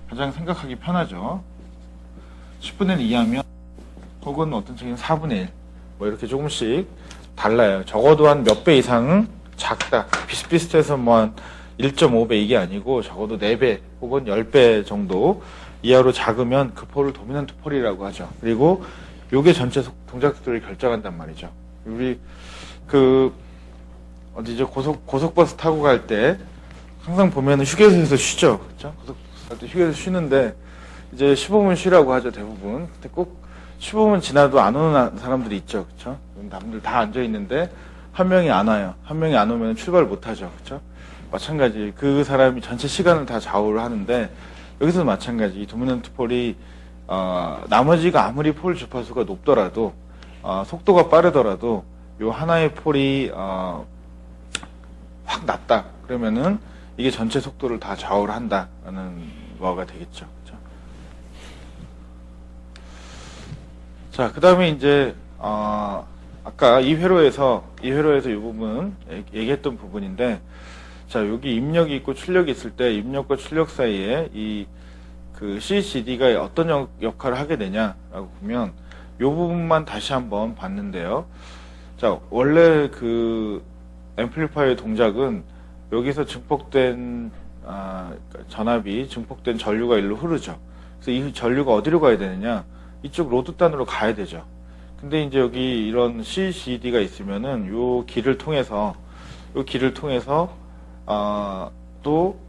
Speaker 1: 가장 생각하기 편하죠. 10분의 1 이하면, 혹은 어떤 책은 4분의 1. 뭐 이렇게 조금씩 달라요. 적어도 한 몇 배 이상은 작다. 비슷비슷해서 뭐 한 1.5배 이게 아니고 적어도 4배 혹은 10배 정도 이하로 작으면 그 폴을 도미넌트 폴이라고 하죠. 그리고 요게 전체 동작들을 결정한단 말이죠. 우리 어디죠? 고속버스 타고 갈 때 항상 보면은 휴게소에서 쉬죠. 그렇죠? 고속버스 탈 때 휴게소에서 쉬는데 이제 15분 쉬라고 하죠, 대부분. 근데 꼭 15분 지나도 안 오는 사람들이 있죠. 그렇죠? 남들 다 앉아 있는데 한 명이 안 와요. 한 명이 안 오면 출발 못 하죠. 그렇죠? 마찬가지. 그 사람이 전체 시간을 다 좌우를 하는데 여기서도 마찬가지. 이 도미넌트 폴이 나머지가 아무리 폴 주파수가 높더라도 속도가 빠르더라도 요 하나의 폴이 확 낮다. 그러면은 이게 전체 속도를 다 좌우를 한다라는 거가 되겠죠. 그렇죠? 자, 그 다음에 이제 아까 이 회로에서 이 부분 얘기했던 부분인데, 자, 여기 입력이 있고 출력이 있을 때 입력과 출력 사이에 그 CCD가 어떤 역할을 하게 되냐라고 보면 이 부분만 다시 한번 봤는데요. 자, 원래 그 앰플리파이어의 동작은 여기서 증폭된 전압이 증폭된 전류가 일로 흐르죠. 그래서 이 전류가 어디로 가야 되느냐? 이쪽 로드단으로 가야 되죠. 근데 이제 여기 이런 CCD가 있으면은 요 길을 통해서 또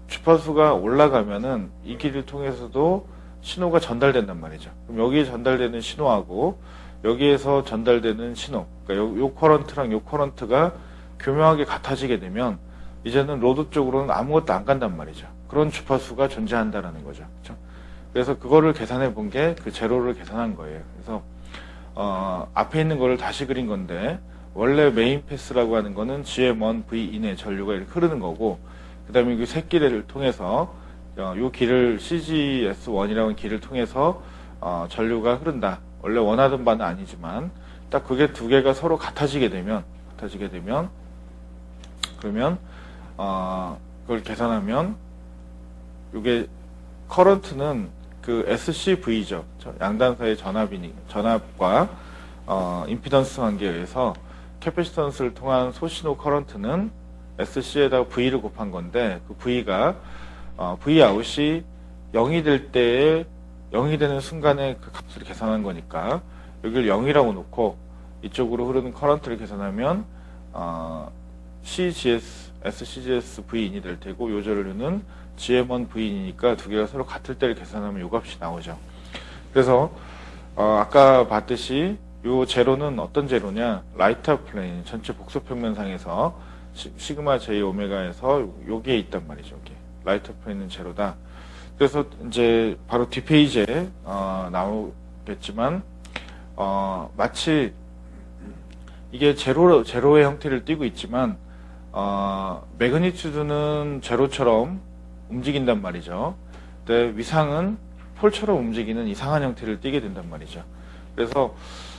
Speaker 1: 주파수가 올라가면은 이 길을 통해서도 신호가 전달된단 말이죠. 그럼 여기에 전달되는 신호하고 여기에서 전달되는 신호, 그러니까 요 커런트랑 요 커런트가 교묘하게 같아지게 되면 이제는 로드 쪽으로는 아무것도 안 간단 말이죠. 그런 주파수가 존재한다라는 거죠. 그렇죠? 그래서 그거를 계산해 본 게 그 제로를 계산한 거예요. 그래서 앞에 있는 거를 다시 그린 건데, 원래 메인 패스라고 하는 거는 GM1 V2의 전류가 이렇게 흐르는 거고, 그 다음에 그 새끼를 통해서 요 길을 CGS1이라고 하는 길을 통해서 전류가 흐른다. 원래 원하던 바는 아니지만 딱 그게 두 개가 서로 같아지게 되면 그러면 그걸 계산하면 요게 커런트는 그 SCV죠. 양단 사이의 전압과 임피던스 관계에 의해서 캐패시턴스를 통한 소신호 커런트는 SC에다가 V를 곱한 건데, 그 V가 V 아웃이 0이 될 때에 0이 되는 순간에 그 값을 계산한 거니까 여기를 0이라고 놓고 이쪽으로 흐르는 커런트를 계산하면 SCGS V인이 될 테고, 요 전류는 GM1 V인이니까 두 개가 서로 같을 때를 계산하면 요 값이 나오죠. 그래서 아까 봤듯이 요 제로는 어떤 제로냐? 라이트 플레인 전체 복소평면상에서 시그마 J 오메가에서 여기에 있단 말이죠. 여기 라이트 플레인은 제로다. 그래서 이제 바로 뒷페이지에 나오겠지만 마치 이게 제로의 형태를 띠고 있지만 매그니튜드는 제로처럼 움직인단 말이죠. 근데 위상은 폴처럼 움직이는 이상한 형태를 띠게 된단 말이죠. 그래서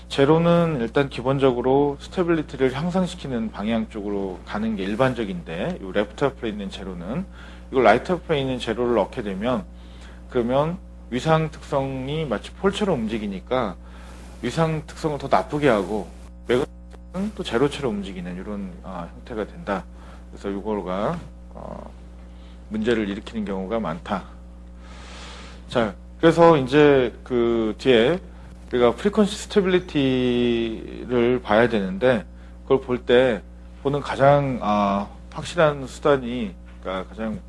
Speaker 1: 제로는 일단 기본적으로 스테빌리티를 향상시키는 방향 쪽으로 가는 게 일반적인데, 이 레프트 앞에 있는 제로는 이걸 라이트 앞에 있는 제로를 넣게 되면, 그러면 위상 특성이 마치 폴처럼 움직이니까 위상 특성을 더 나쁘게 하고 매그니튜드 또 제로체로 움직이는 이런 형태가 된다. 그래서 이거가 문제를 일으키는 경우가 많다. 자, 그래서 이제 그 뒤에 우리가 프리퀀시 스테빌리티를 봐야 되는데, 그걸 볼 때 보는 가장 확실한 수단이, 그러니까 가장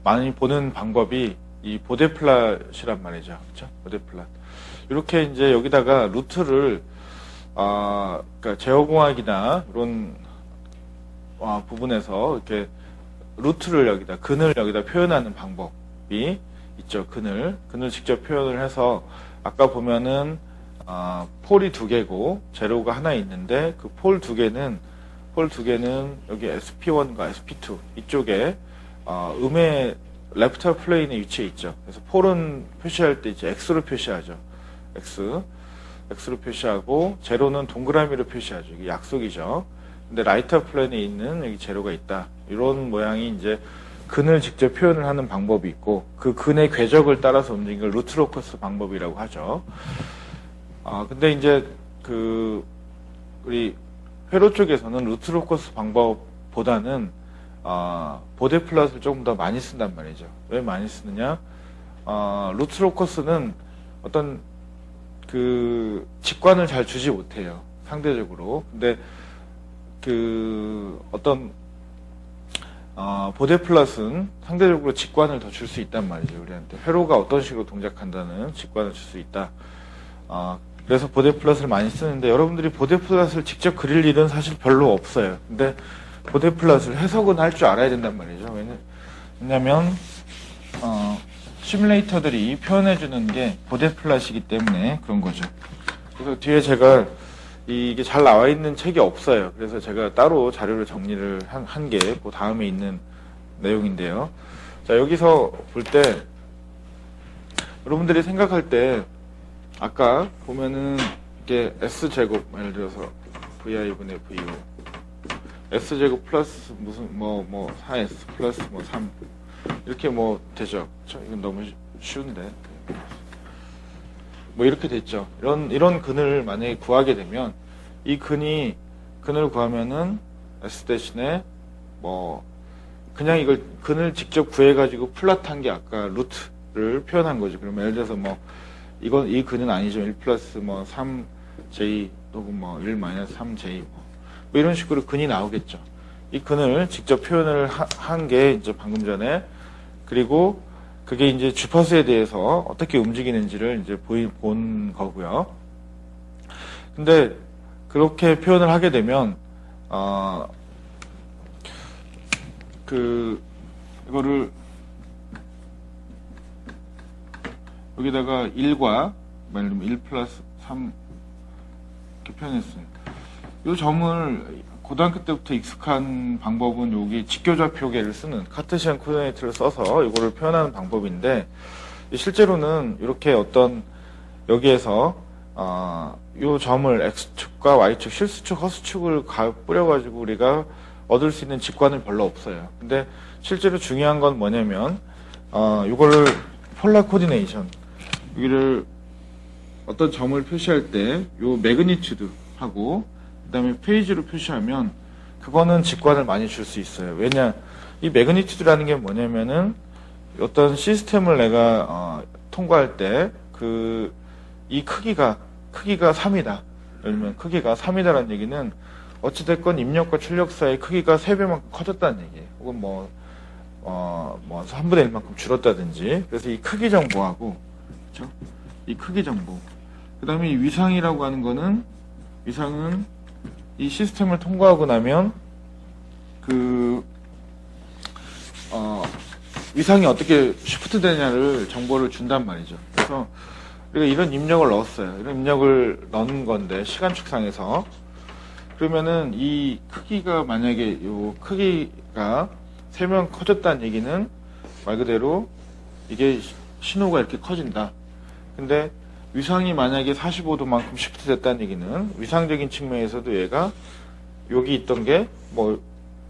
Speaker 1: 많이 보는 방법이 이 보데플랫이란 말이죠. 그렇죠? 보데플랫. 이렇게 이제 여기다가 루트를 그러니까 제어공학이나 이런 부분에서 이렇게 루트를 여기다, 근을 여기다 표현하는 방법이 있죠. 근을 직접 표현을 해서, 아까 보면은 폴이 두 개고 제로가 하나 있는데, 그 폴 두 개는 여기 SP1과 SP2 이쪽에 음의 레프트 플레인에 위치해 있죠. 그래서 폴은 표시할 때 이제 X로 표시하죠. X로 표시하고, 제로는 동그라미로 표시하죠. 이게 약속이죠. 근데 라이트 플레인에 있는 여기 제로가 있다. 이런 모양이 이제 근을 직접 표현을 하는 방법이 있고, 그 근의 궤적을 따라서 움직이는 걸 루트 로커스 방법이라고 하죠. 근데 이제 우리 회로 쪽에서는 루트 로커스 방법보다는 보데플랫을 조금 더 많이 쓴단 말이죠. 왜 많이 쓰느냐? 루트 로커스는 어떤 직관을 잘 주지 못해요. 상대적으로. 근데 보데플랫은 상대적으로 직관을 더 줄 수 있단 말이죠. 우리한테 회로가 어떤 식으로 동작한다는 직관을 줄 수 있다. 그래서 보데플랫을 많이 쓰는데, 여러분들이 보데플랫을 직접 그릴 일은 사실 별로 없어요. 근데 보데플랫을 해석은 할 줄 알아야 된단 말이죠. 왜냐면 시뮬레이터들이 표현해주는 게 보데플랫이기 때문에 그런 거죠. 그래서 뒤에 제가 이게 잘 나와 있는 책이 없어요. 그래서 제가 따로 자료를 정리를 한 게 그 다음에 있는 내용인데요. 자, 여기서 볼 때 여러분들이 생각할 때, 아까 보면은 이게 S제곱, 예를 들어서 VI분의 VO S제곱 플러스 무슨 4S 플러스 3 이렇게 되죠. 그렇죠? 이건 너무 쉬운데 이렇게 됐죠. 이런 근을 만약에 구하게 되면, 이 근을 구하면은 S 대신에 그냥 이걸 근을 직접 구해가지고 플랫한 게 아까 루트를 표현한 거죠. 그러면 예를 들어서 이 근은 아니죠. 1 플러스 3J 혹은 1 마이너스 3J 이런 식으로 근이 나오겠죠. 이 근을 직접 표현을 한 게 이제 방금 전에, 그리고 그게 이제 주파수에 대해서 어떻게 움직이는지를 이제 본 거고요. 근데 그렇게 표현을 하게 되면 이거를 여기다가 1과 1 플러스 3 이렇게 표현했어요. 이 점을 고등학교 때부터 익숙한 방법은 여기 직교좌표계를 쓰는 카테시안 코디네이트를 써서 이거를 표현하는 방법인데, 실제로는 이렇게 여기에서 이 점을 X축과 Y축, 실수축, 허수축을 뿌려가지고 우리가 얻을 수 있는 직관은 별로 없어요. 근데 실제로 중요한 건 뭐냐면, 이거를 폴라 코디네이션, 여기를 어떤 점을 표시할 때 요 매그니튜드 하고 그다음에 페이지로 표시하면 그거는 직관을 많이 줄 수 있어요. 왜냐, 이 매그니튜드라는 게 뭐냐면은 어떤 시스템을 내가 통과할 때 이 크기가 3이다. 예를 들면 크기가 3이다라는 얘기는 어찌됐건 입력과 출력 사이의 크기가 3배만큼 커졌다는 얘기예요. 혹은 3분의 1만큼 줄었다든지. 그래서 이 크기 정보하고, 그렇죠? 이 크기 정보. 그 다음에 이 위상이라고 하는 거는, 위상은 이 시스템을 통과하고 나면 위상이 어떻게 쉬프트 되냐를 정보를 준단 말이죠. 그래서 우리가 이런 입력을 넣었어요. 이런 입력을 넣은 건데, 시간 축상에서. 그러면은 이 크기가, 만약에 요 크기가 3명 커졌다는 얘기는 말 그대로 이게 신호가 이렇게 커진다. 근데 위상이 만약에 45도만큼 쉬프트 됐다는 얘기는 위상적인 측면에서도 얘가 여기 있던 게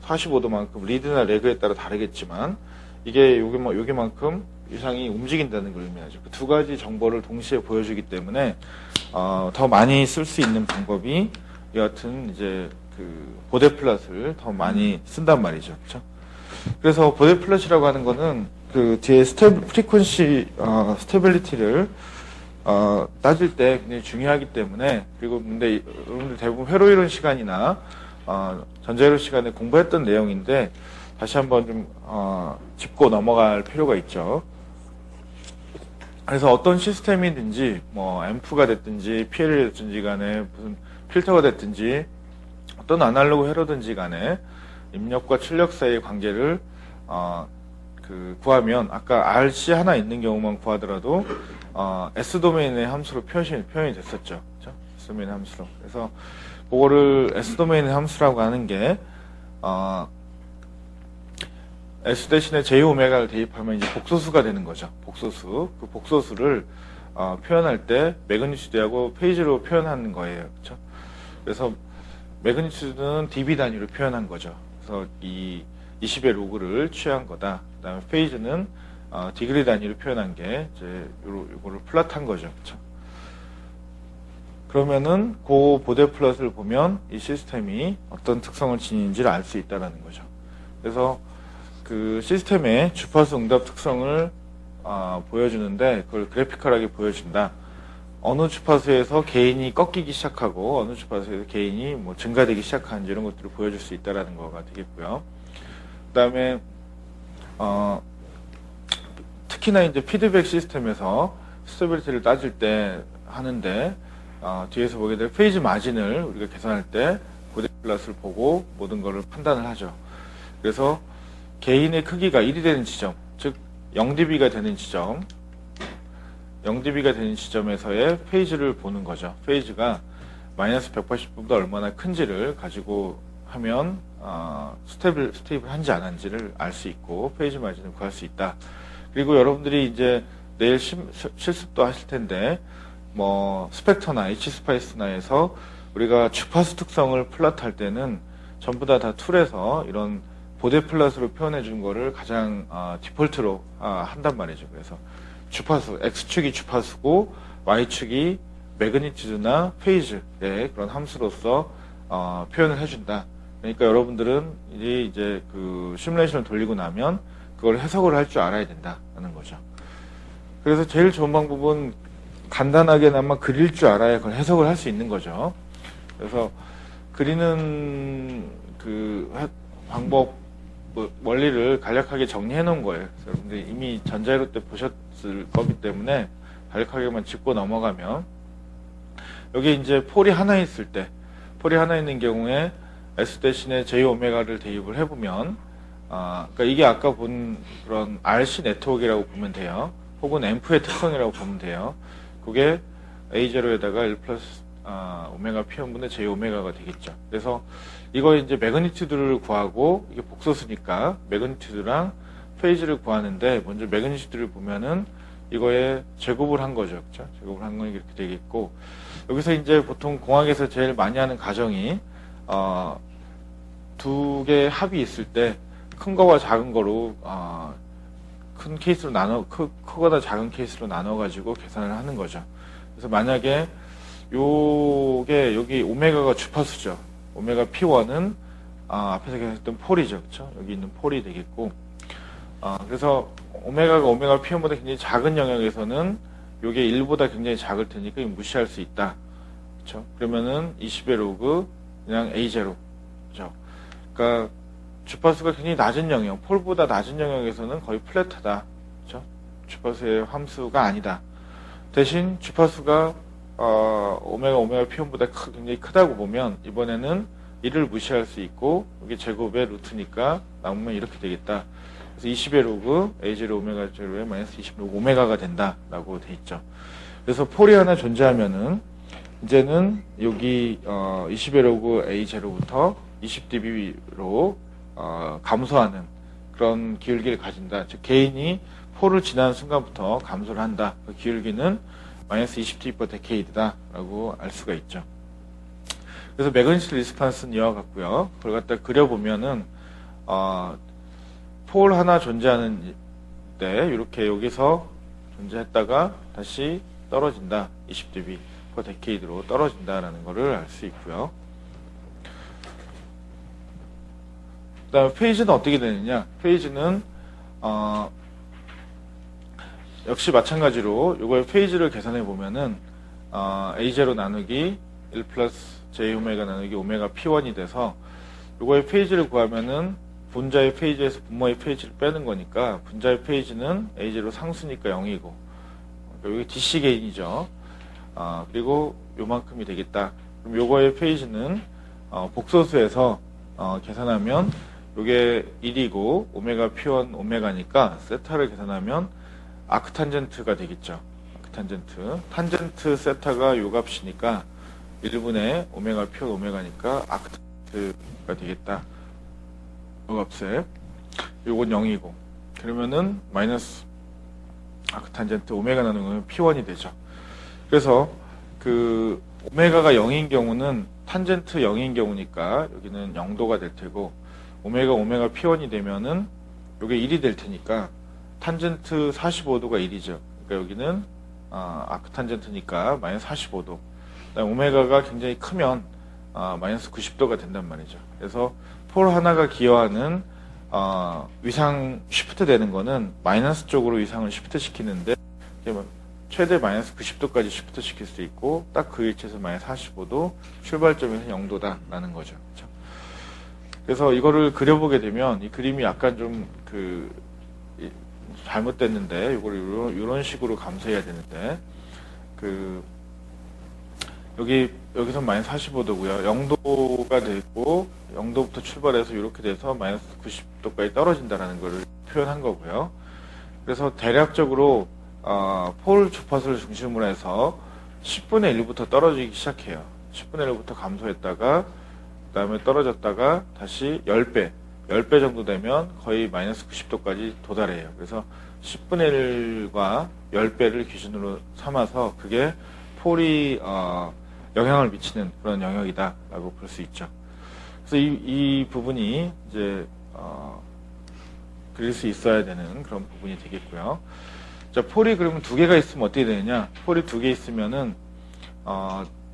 Speaker 1: 45도만큼 리드나 레그에 따라 다르겠지만 이게 여기만큼 위상이 움직인다는 걸 의미하죠. 그 두 가지 정보를 동시에 보여주기 때문에 더 많이 쓸 수 있는 방법이 여하튼 이제 그 보대 플랫을 더 많이 쓴단 말이죠. 그렇죠? 그래서 보대 플랫이라고 하는 거는 그 뒤에 프리퀀시 스테빌리티를 따질 때 굉장히 중요하기 때문에, 그리고 근데 여러분들 대부분 회로 이론 시간이나 전자이론 시간에 공부했던 내용인데 다시 한번 좀 짚고 넘어갈 필요가 있죠. 그래서 어떤 시스템이든지 뭐 앰프가 됐든지 PL이 됐든지 간에 무슨 필터가 됐든지 어떤 아날로그 회로든지 간에 입력과 출력 사이의 관계를 구하면, 아까 RC 하나 있는 경우만 구하더라도 S 도메인의 함수로 표현이 됐었죠. 그렇죠? S 도메인의 함수로. 그래서 그거를 S 도메인의 함수라고 하는 게 S 대신에 J 오메가를 대입하면 이제 복소수가 되는 거죠. 복소수. 그 복소수를 표현할 때 매그니튜드하고 페이지로 표현하는 거예요. 그렇죠? 그래서 매그니튜드는 dB 단위로 표현한 거죠. 그래서 이 20의 로그를 취한 거다. 그다음에 페이지는 디그리 단위로 표현한 게 이제 요거를 플랫한 거죠. 그렇죠? 그러면은 그 보대 플랫을 보면 이 시스템이 어떤 특성을 지니는지를 알 수 있다라는 거죠. 그래서 그 시스템의 주파수 응답 특성을 보여주는데, 그걸 그래피컬하게 보여준다. 어느 주파수에서 게인이 꺾이기 시작하고 어느 주파수에서 게인이 뭐 증가되기 시작하는지 이런 것들을 보여줄 수 있다라는 거가 되겠고요. 그다음에 특히나 이제 피드백 시스템에서 스테빌리티를 따질 때 하는데, 뒤에서 보게 될 페이지 마진을 우리가 계산할 때 보대 플랫을 보고 모든 것을 판단을 하죠. 그래서 게인의 크기가 1이 되는 지점, 즉 0dB가 되는 지점, 0dB가 되는 지점에서의 페이지를 보는 거죠. 페이지가 마이너스 180보다 얼마나 큰지를 가지고 하면 스테이블한지 안 한지를 알 수 있고 페이지 마진을 구할 수 있다. 그리고 여러분들이 이제 내일 실습도 하실 텐데, 뭐 스펙터나 H스파이스나에서 우리가 주파수 특성을 플랫할 때는 전부 다 툴에서 이런 보대 플랫으로 표현해 준 거를 가장 디폴트로 한단 말이죠. 그래서 주파수, X축이 주파수고 Y축이 매그니튜드나 페이즈의 그런 함수로서 표현을 해준다. 그러니까 여러분들은 이제 그 시뮬레이션을 돌리고 나면 그걸 해석을 할 줄 알아야 된다는 거죠. 그래서 제일 좋은 방법은 간단하게나마 그릴 줄 알아야 그걸 해석을 할 수 있는 거죠. 그래서 그리는 그 방법, 원리를 간략하게 정리해 놓은 거예요. 그래서 여러분들이 이미 전자이론 때 보셨을 거기 때문에 간략하게만 짚고 넘어가면, 여기 이제 폴이 하나 있을 때, 폴이 하나 있는 경우에 S 대신에 J 오메가를 대입을 해보면, 그러니까 이게 아까 본 그런 RC 네트워크라고 보면 돼요. 혹은 앰프의 특성이라고 보면 돼요. 그게 A0에다가 1 플러스 오메가 P1분의 J 오메가가 되겠죠. 그래서 이거 이제 매그니튜드를 구하고, 이게 복소수니까 매그니튜드랑 페이지를 구하는데, 먼저 매그니튜드를 보면은 이거에 제곱을 한 거죠. 그렇죠? 제곱을 한 건 이렇게 되겠고, 여기서 이제 보통 공학에서 제일 많이 하는 가정이 두 개의 합이 있을 때 큰 거와 작은 거로 큰 케이스로 크거나 작은 케이스로 나눠 가지고 계산을 하는 거죠. 그래서 만약에 요게 여기 오메가가 주파수죠. 오메가 P1은 앞에서 계산했던 폴이죠. 그렇죠? 여기 있는 폴이 되겠고, 그래서 오메가가 오메가 P1보다 굉장히 작은 영역에서는 요게 1보다 굉장히 작을 테니까 무시할 수 있다. 그렇죠? 그러면은 20의 로그 그냥 A0. 그렇죠? 그러니까 주파수가 굉장히 낮은 영역, 폴보다 낮은 영역에서는 거의 플랫하다. 그렇죠? 주파수의 함수가 아니다. 대신 주파수가 오메가 P1보다 굉장히 크다고 보면 이번에는 1을 무시할 수 있고, 여기 제곱의 루트니까 남으면 이렇게 되겠다. 그래서 20의 로그 A0 오메가 0의 마이너스 20 로그 오메가가 된다라고 돼 있죠. 그래서 폴이 하나 존재하면은 이제는 여기 20의 로그 A0부터 20dB로 감소하는 그런 기울기를 가진다. 즉 개인이 폴을 지나는 순간부터 감소를 한다. 그 기울기는 마이너스 20dB per decade다 라고 알 수가 있죠. 그래서 매그니튜드 리스판스는 이와 같고요. 그걸 갖다 그려보면은 폴 하나 존재하는 때 이렇게 여기서 존재했다가 다시 떨어진다. 20dB. 퍼 데케이드로 떨어진다라는 것을 알 수 있고요. 그다음에 페이지는 어떻게 되느냐? 페이지는 역시 마찬가지로 이거의 페이지를 계산해 보면은 A0 나누기 1 플러스 J 오메가 나누기 오메가 P1이 돼서 이거의 페이지를 구하면은 분자의 페이지에서 분모의 페이지를 빼는 거니까 분자의 페이지는 A0 상수니까 0이고 여기 DC 게인이죠. 그리고 요만큼이 되겠다. 그럼 요거의 페이지는 복소수에서 계산하면 요게 1이고 오메가 P1 오메가니까 세타를 계산하면 아크탄젠트가 되겠죠. 아크탄젠트. 탄젠트 세타가 요 값이니까 1분의 오메가 P1 오메가니까 아크탄젠트가 되겠다. 요 값에 요건 0이고 그러면은 마이너스 아크탄젠트 오메가 나누면 P1이 되죠. 그래서 그 오메가가 0인 경우는 탄젠트 0인 경우니까 여기는 0도가 될 테고 오메가 P1이 되면은 요게 1이 될 테니까 탄젠트 45도가 1이죠. 그러니까 여기는 아크탄젠트니까 마이너스 45도. 그다음에 오메가가 굉장히 크면 마이너스 90도가 된단 말이죠. 그래서 폴 하나가 기여하는 위상 쉬프트 되는 거는 마이너스 쪽으로 위상을 쉬프트 시키는데 최대 마이너스 90도까지 쉬프트 시킬 수 있고 딱 그 위치에서 마이너스 45도 출발점에서 0도다라는 거죠. 그렇죠? 그래서 이거를 그려보게 되면 이 그림이 약간 좀 잘못됐는데 이거를 이런 식으로 감수해야 되는데 여기서 마이너스 45도고요. 0도가 되고 0도부터 출발해서 이렇게 돼서 마이너스 90도까지 떨어진다라는 것을 표현한 거고요. 그래서 대략적으로 폴 주파수를 중심으로 해서 10분의 1부터 떨어지기 시작해요. 10분의 1부터 감소했다가 그 다음에 떨어졌다가 다시 10배 정도 되면 거의 마이너스 90도까지 도달해요. 그래서 10분의 1과 10배를 기준으로 삼아서 그게 폴이 영향을 미치는 그런 영역이다라고 볼 수 있죠. 그래서 이 부분이 이제 그릴 수 있어야 되는 그런 부분이 되겠고요. 자, 폴이 그러면 두 개가 있으면 어떻게 되느냐? 폴이 두 개 있으면은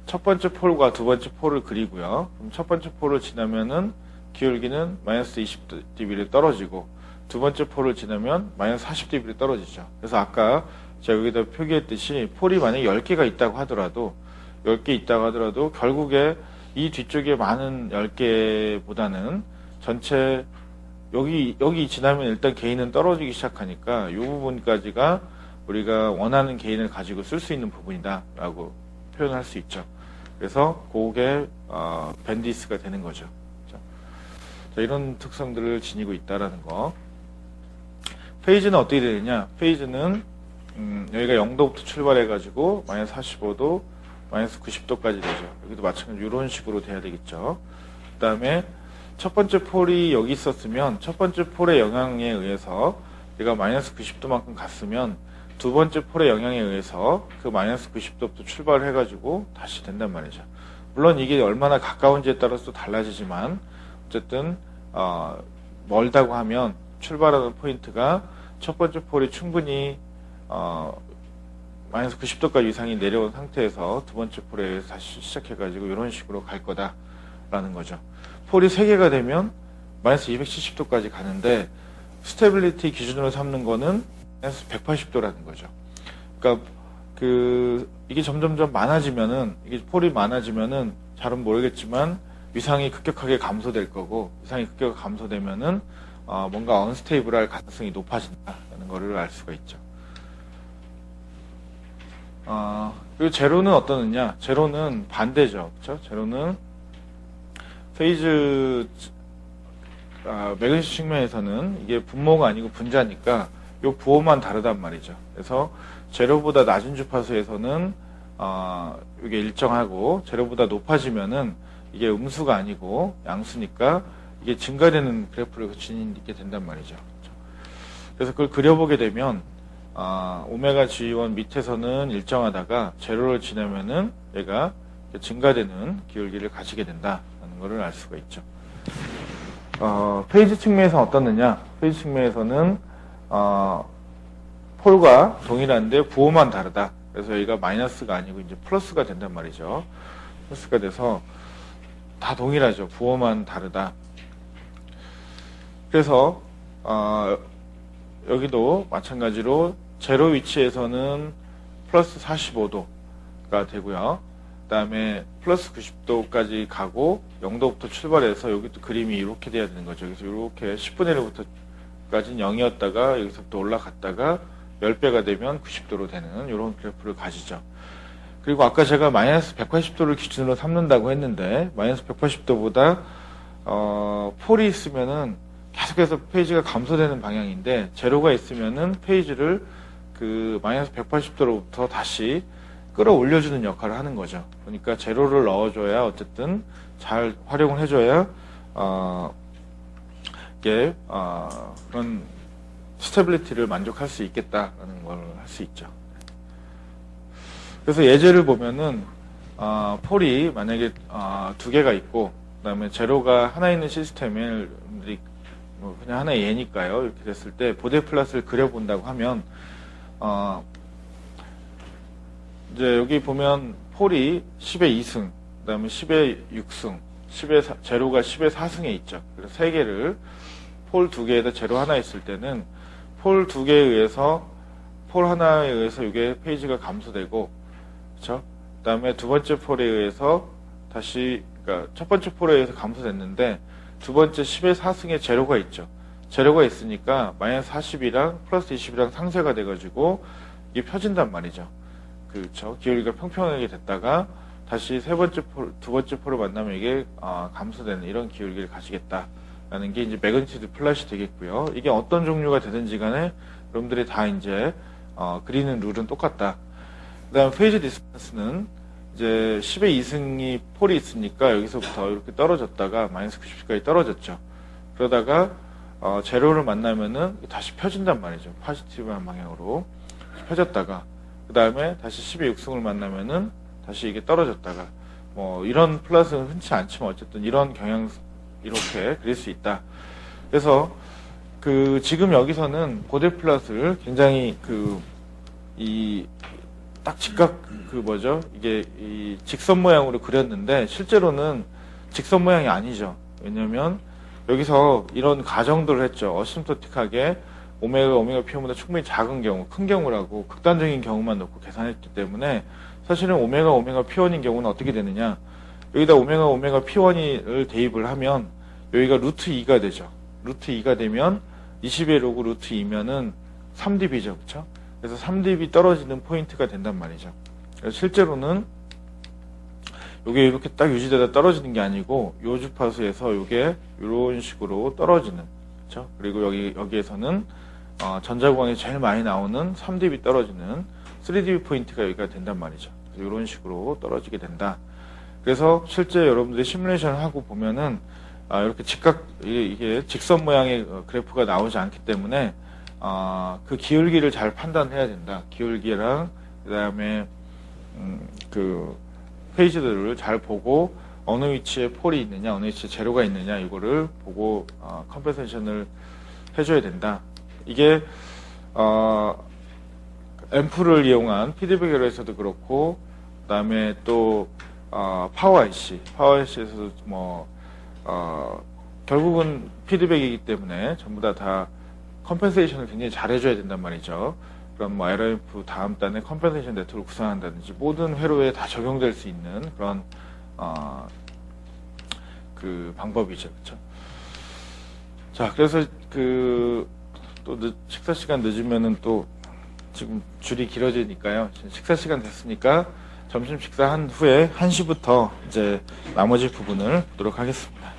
Speaker 1: 첫 번째 폴과 두 번째 폴을 그리고요. 그럼 첫 번째 폴을 지나면은 기울기는 마이너스 20dB를 떨어지고 두 번째 폴을 지나면 마이너스 40dB를 떨어지죠. 그래서 아까 제가 여기다 표기했듯이 폴이 만약에 10개가 있다고 하더라도 10개 있다고 하더라도 결국에 이 뒤쪽에 많은 10개보다는 전체 여기 지나면 일단 게인은 떨어지기 시작하니까 이 부분까지가 우리가 원하는 게인을 가지고 쓸 수 있는 부분이다 라고 표현할 수 있죠. 그래서 그게 밴디스가 되는 거죠. 자, 이런 특성들을 지니고 있다라는 거. 페이지는 어떻게 되느냐? 페이지는 여기가 0도부터 출발해 가지고 마이너스 45도 마이너스 90도까지 되죠. 여기도 마찬가지로 이런 식으로 돼야 되겠죠. 그 다음에 첫 번째 폴이 여기 있었으면 첫 번째 폴의 영향에 의해서 얘가 마이너스 90도만큼 갔으면 두 번째 폴의 영향에 의해서 그 마이너스 90도부터 출발을 해가지고 다시 된단 말이죠. 물론 이게 얼마나 가까운지에 따라서 달라지지만 어쨌든 멀다고 하면 출발하는 포인트가 첫 번째 폴이 충분히 마이너스 90도까지 이상이 내려온 상태에서 두 번째 폴에 의해서 다시 시작해가지고 이런 식으로 갈 거다라는 거죠. 폴이 3개가 되면 마이너스 270도까지 가는데 스테빌리티 기준으로 삼는 거는 마이너스 180도라는 거죠. 그러니까 이게 점점점 많아지면은 이게 폴이 많아지면은 잘은 모르겠지만 위상이 급격하게 감소될 거고 위상이 급격하게 감소되면은 뭔가 언스테이블할 가능성이 높아진다는 거를 알 수가 있죠. 그리고 제로는 어떠느냐? 제로는 반대죠. 그렇죠? 제로는 페이즈 매그니스 측면에서는 이게 분모가 아니고 분자니까 요 부호만 다르단 말이죠. 그래서 제로보다 낮은 주파수에서는 이게 일정하고 제로보다 높아지면은 이게 음수가 아니고 양수니까 이게 증가되는 그래프를 지니게 된단 말이죠. 그래서 그걸 그려보게 되면 오메가 G1 밑에서는 일정하다가 제로를 지나면은 얘가 증가되는 기울기를 가지게 된다는 것을 알 수가 있죠. 페이지 측면에서는 어떻느냐? 페이지 측면에서는 폴과 동일한데 부호만 다르다. 그래서 여기가 마이너스가 아니고 이제 플러스가 된단 말이죠. 플러스가 돼서 다 동일하죠. 부호만 다르다. 그래서 여기도 마찬가지로 제로 위치에서는 플러스 45도가 되고요. 그 다음에 플러스 90도까지 가고 0도부터 출발해서 여기도 그림이 이렇게 돼야 되는 거죠. 그래서 이렇게 10분의 1부터까지는 0이었다가 여기서부터 올라갔다가 10배가 되면 90도로 되는 이런 그래프를 가지죠. 그리고 아까 제가 마이너스 180도를 기준으로 삼는다고 했는데 마이너스 180도보다 폴이 있으면은 계속해서 페이지가 감소되는 방향인데 제로가 있으면은 페이지를 그 마이너스 180도로부터 다시 끌어올려주는 역할을 하는 거죠. 그러니까 제로를 넣어줘야 어쨌든 잘 활용을 해줘야 이게 그런 스테빌리티를 만족할 수 있겠다라는 걸 할 수 있죠. 그래서 예제를 보면은 폴이 만약에 두 개가 있고 그다음에 제로가 하나 있는 시스템에 뭐 그냥 하나의 예니까요. 이렇게 됐을 때 보데 플랫을 그려본다고 하면 이제 여기 보면 폴이 10의 2승, 그다음에 10의 6승, 제로가 10의 4승에 있죠. 그래서 세 개를 폴 두 개에다 제로 하나 있을 때는 폴 두 개에 의해서 폴 하나에 의해서 이게 페이지가 감소되고, 그렇죠? 그다음에 두 번째 폴에 의해서 다시 그러니까 첫 번째 폴에 의해서 감소됐는데 두 번째 10의 4승에 제로가 있죠. 제로가 있으니까 마이너스 40이랑 플러스 20이랑 상쇄가 돼가지고 이게 펴진단 말이죠. 그렇죠. 기울기가 평평하게 됐다가 다시 두 번째 폴을 만나면 이게 감소되는 이런 기울기를 가지겠다라는 게 이제 매그니튜드 플랫이 되겠고요. 이게 어떤 종류가 되든지 간에 여러분들이 다 이제 그리는 룰은 똑같다. 그다음 페이지 디스턴스는 이제 10의 2승이 폴이 있으니까 여기서부터 이렇게 떨어졌다가 마이너스 90까지 떨어졌죠. 그러다가 제로를 만나면은 다시 펴진단 말이죠. 포지티브한 방향으로 펴졌다가 그 다음에 다시 10의 6승을 만나면은 다시 이게 떨어졌다가 뭐 이런 플랫은 흔치 않지만 어쨌든 이런 경향 이렇게 그릴 수 있다. 그래서 지금 여기서는 보데 플랫을 굉장히 딱 직각 이게 이 직선 모양으로 그렸는데 실제로는 직선 모양이 아니죠. 왜냐면 여기서 이런 가정들을 했죠. 어심토틱하게 오메가 P1보다 충분히 작은 경우, 큰 경우라고 극단적인 경우만 놓고 계산했기 때문에 사실은 오메가 P1인 경우는 어떻게 되느냐. 여기다 오메가 P1을 대입을 하면 여기가 루트 2가 되죠. 루트 2가 되면 20의 로그 루트 2면은 3dB죠. 그쵸? 그래서 3dB 떨어지는 포인트가 된단 말이죠. 그래서 실제로는 요게 이렇게 딱 유지되다 떨어지는 게 아니고 요 주파수에서 요게 이런 식으로 떨어지는, 그렇죠? 그리고 여기에서는 전자구간이 제일 많이 나오는 3dB 떨어지는 3dB 포인트가 여기가 된단 말이죠. 그래서 이런 식으로 떨어지게 된다. 그래서 실제 여러분들이 시뮬레이션을 하고 보면은 이렇게 이게 직선 모양의 그래프가 나오지 않기 때문에 그 기울기를 잘 판단해야 된다. 기울기랑 그다음에 페이지들을 잘 보고 어느 위치에 폴이 있느냐, 어느 위치에 제로가 있느냐 이거를 보고 컴pen세이션을 해줘야 된다. 이게 앰프를 이용한 피드백 에러에서도 그렇고, 그다음에 또 파워 IC에서도 결국은 피드백이기 때문에 전부 다 컴pen세이션을 굉장히 잘 해줘야 된단 말이죠. 그럼 LRF 다음 단에 컴pen세이션 네트워크를 구성한다든지 모든 회로에 다 적용될 수 있는 그런 방법이죠, 그렇죠? 자, 그래서 또 식사 시간 늦으면은 또 지금 줄이 길어지니까요. 식사 시간 됐으니까 점심 식사한 후에 1시부터 이제 나머지 부분을 보도록 하겠습니다.